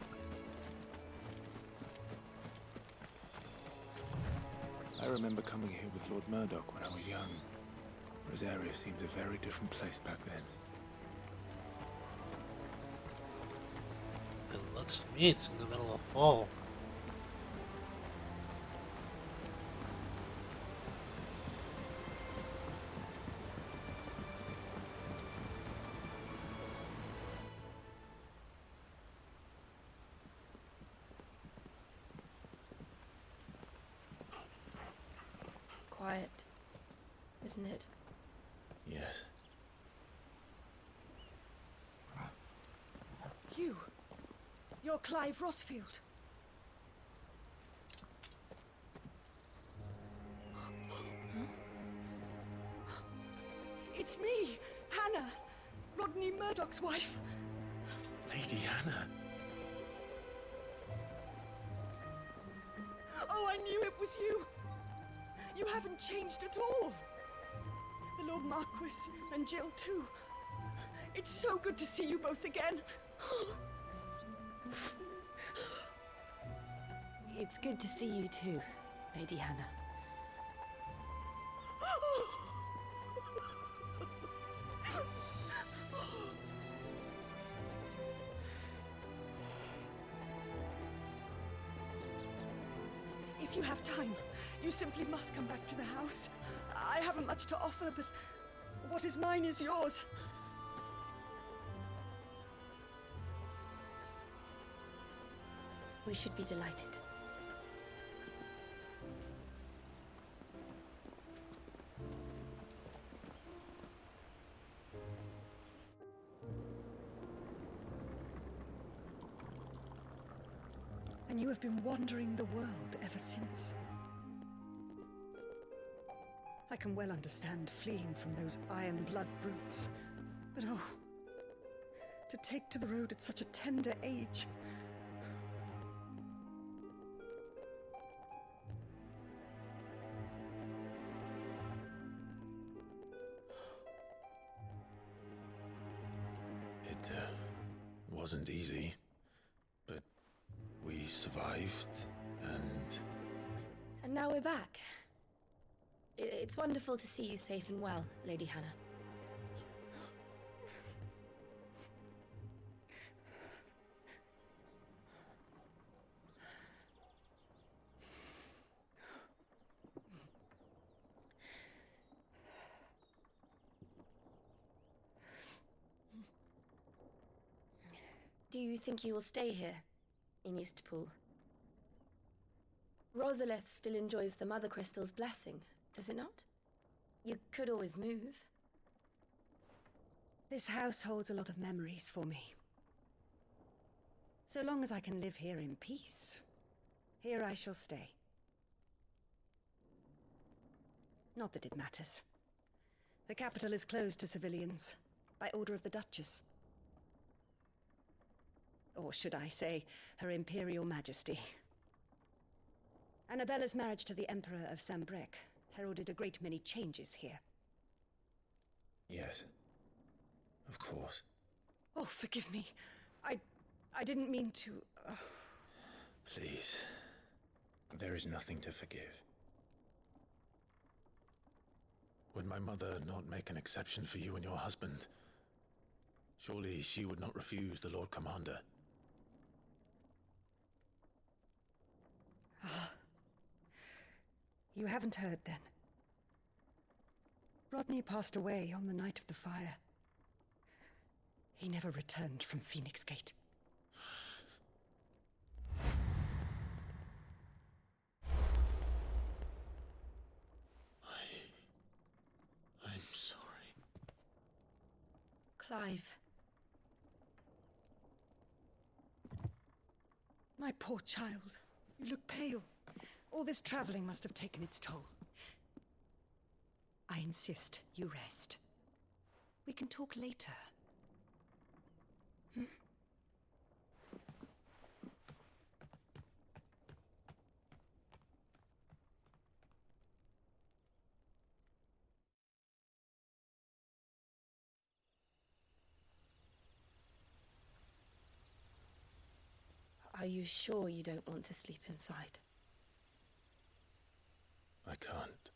I remember coming here with Lord Murdoch when I was young. Rosaria seemed a very different place back then. It looks to me it's in the middle of fall. Quiet, isn't it? Yes. You're Clive Rossfield. It's me, Hannah, Rodney Murdoch's wife. Lady Hannah. Oh, I knew it was you. You haven't changed at all. The Lord Marquis and Jill too. It's so good to see you both again. It's good to see you too, Lady Hannah. If you have time, you simply must come back to the house. I haven't much to offer, but what is mine is yours. We should be delighted. And you have been wandering the world ever since. I can well understand fleeing from those iron blood brutes, but oh, to take to the road at such a tender age. It wasn't easy, but we survived, and... And now we're back. It's wonderful to see you safe and well, Lady Hannah. Do you think you will stay here, in Eastpool? Rosalith still enjoys the Mother Crystal's blessing, does it not? You could always move. This house holds a lot of memories for me. So long as I can live here in peace, here I shall stay. Not that it matters. The capital is closed to civilians, by order of the Duchess. Or should I say, Her Imperial Majesty. Annabella's marriage to the Emperor of Sambrec heralded a great many changes here. Yes. Of course. Oh, forgive me. I didn't mean to... Please. There is nothing to forgive. Would my mother not make an exception for you and your husband? Surely she would not refuse the Lord Commander. Ah. You haven't heard, then. Rodney passed away on the night of the fire. He never returned from Phoenix Gate. I'm sorry. Clive. My poor child. You look pale. All this traveling must have taken its toll. I insist you rest. We can talk later. Hmm? Are you sure you don't want to sleep inside? I can't.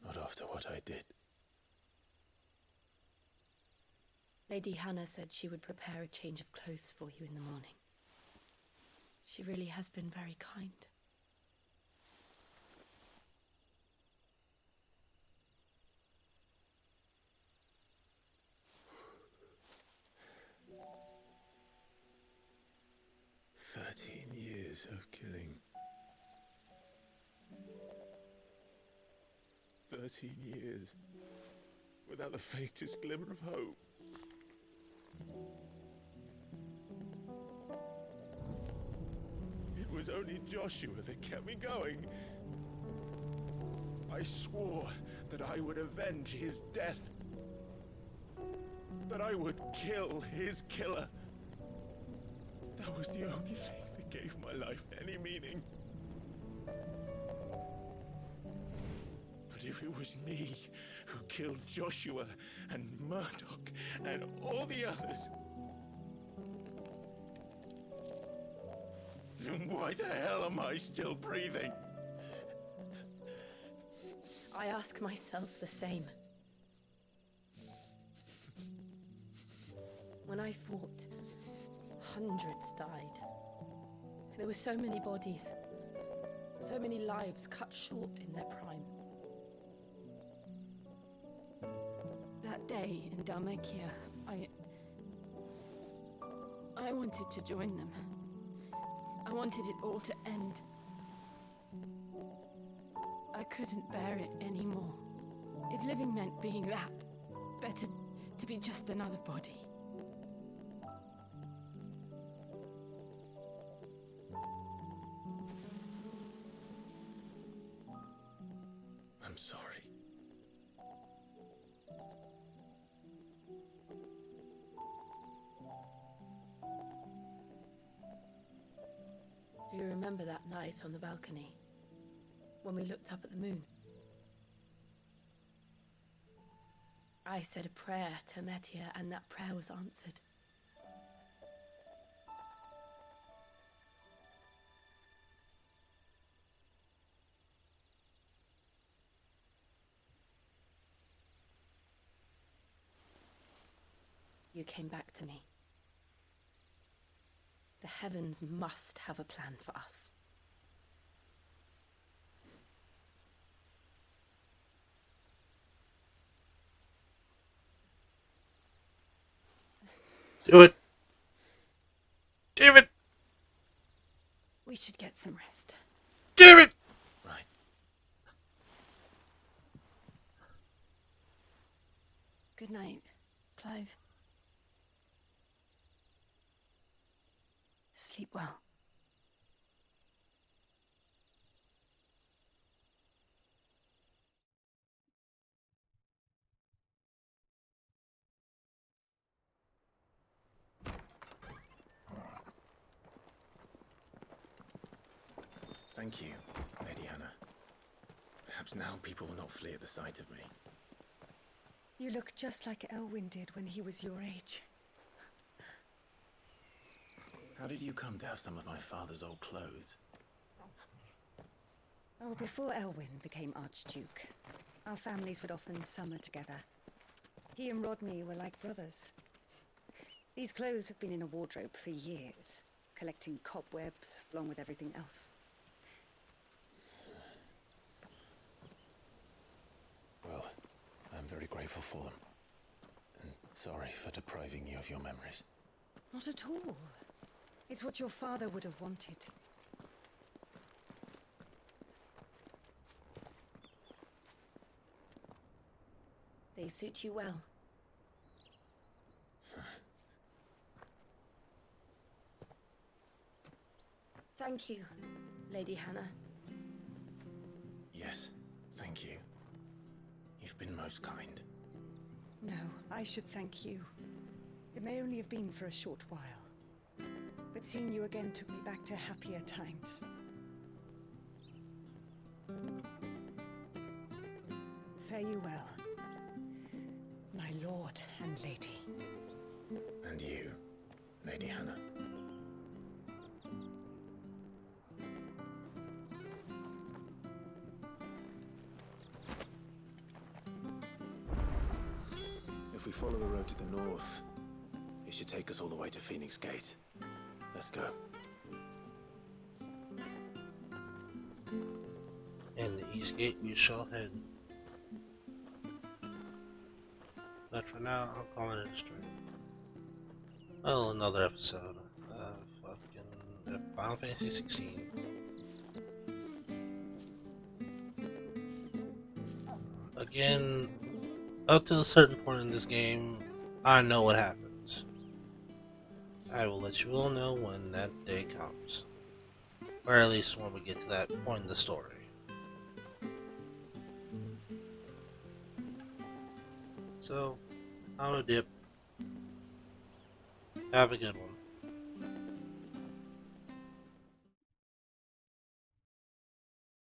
Not after what I did. Lady Hannah said she would prepare a change of clothes for you in the morning. She really has been very kind. Years of killing. 13 years without the faintest glimmer of hope. It was only Joshua that kept me going. I swore that I would avenge his death. That I would kill his killer. That was the only thing that gave my life any meaning. But if it was me who killed Joshua and Murdoch and all the others, then why the hell am I still breathing? I ask myself the same. When I fought, hundreds died. There were so many bodies, so many lives cut short in their prime. That day in Dalmekia, I wanted to join them. I wanted it all to end. I couldn't bear it anymore. If living meant being that, better to be just another body. I'm sorry. Do you remember that night on the balcony, when we looked up at the moon? I said a prayer to Metia, and that prayer was answered. You came back to me. The heavens must have a plan for us. Do it. Damn it! We should get some rest. Damn it! Right. Good night, Clive. Sleep well. Thank you, Lady Hannah. Perhaps now people will not flee at the sight of me. You look just like Elwyn did when he was your age. How did you come to have some of my father's old clothes? Oh, before Elwyn became Archduke, our families would often summer together. He and Rodney were like brothers. These clothes have been in a wardrobe for years, collecting cobwebs along with everything else. Well, I'm very grateful for them. And sorry for depriving you of your memories. Not at all. It's what your father would have wanted. They suit you well. Thank you, Lady Hannah. Yes, thank you. You've been most kind. No, I should thank you. It may only have been for a short while, but seeing you again took me back to happier times. Fare you well, my lord and lady. And you, Lady Hannah. If we follow the road to the north, it should take us all the way to Phoenix Gate. Let's go. In the East Gate we shall head. But for now, I'll call it a stream. Well, another episode of fucking Final Fantasy XVI. Again, up to a certain point in this game, I know what happens. I will let you all know when that day comes. Or at least when we get to that point in the story. So, I'm a dip. Have a good one.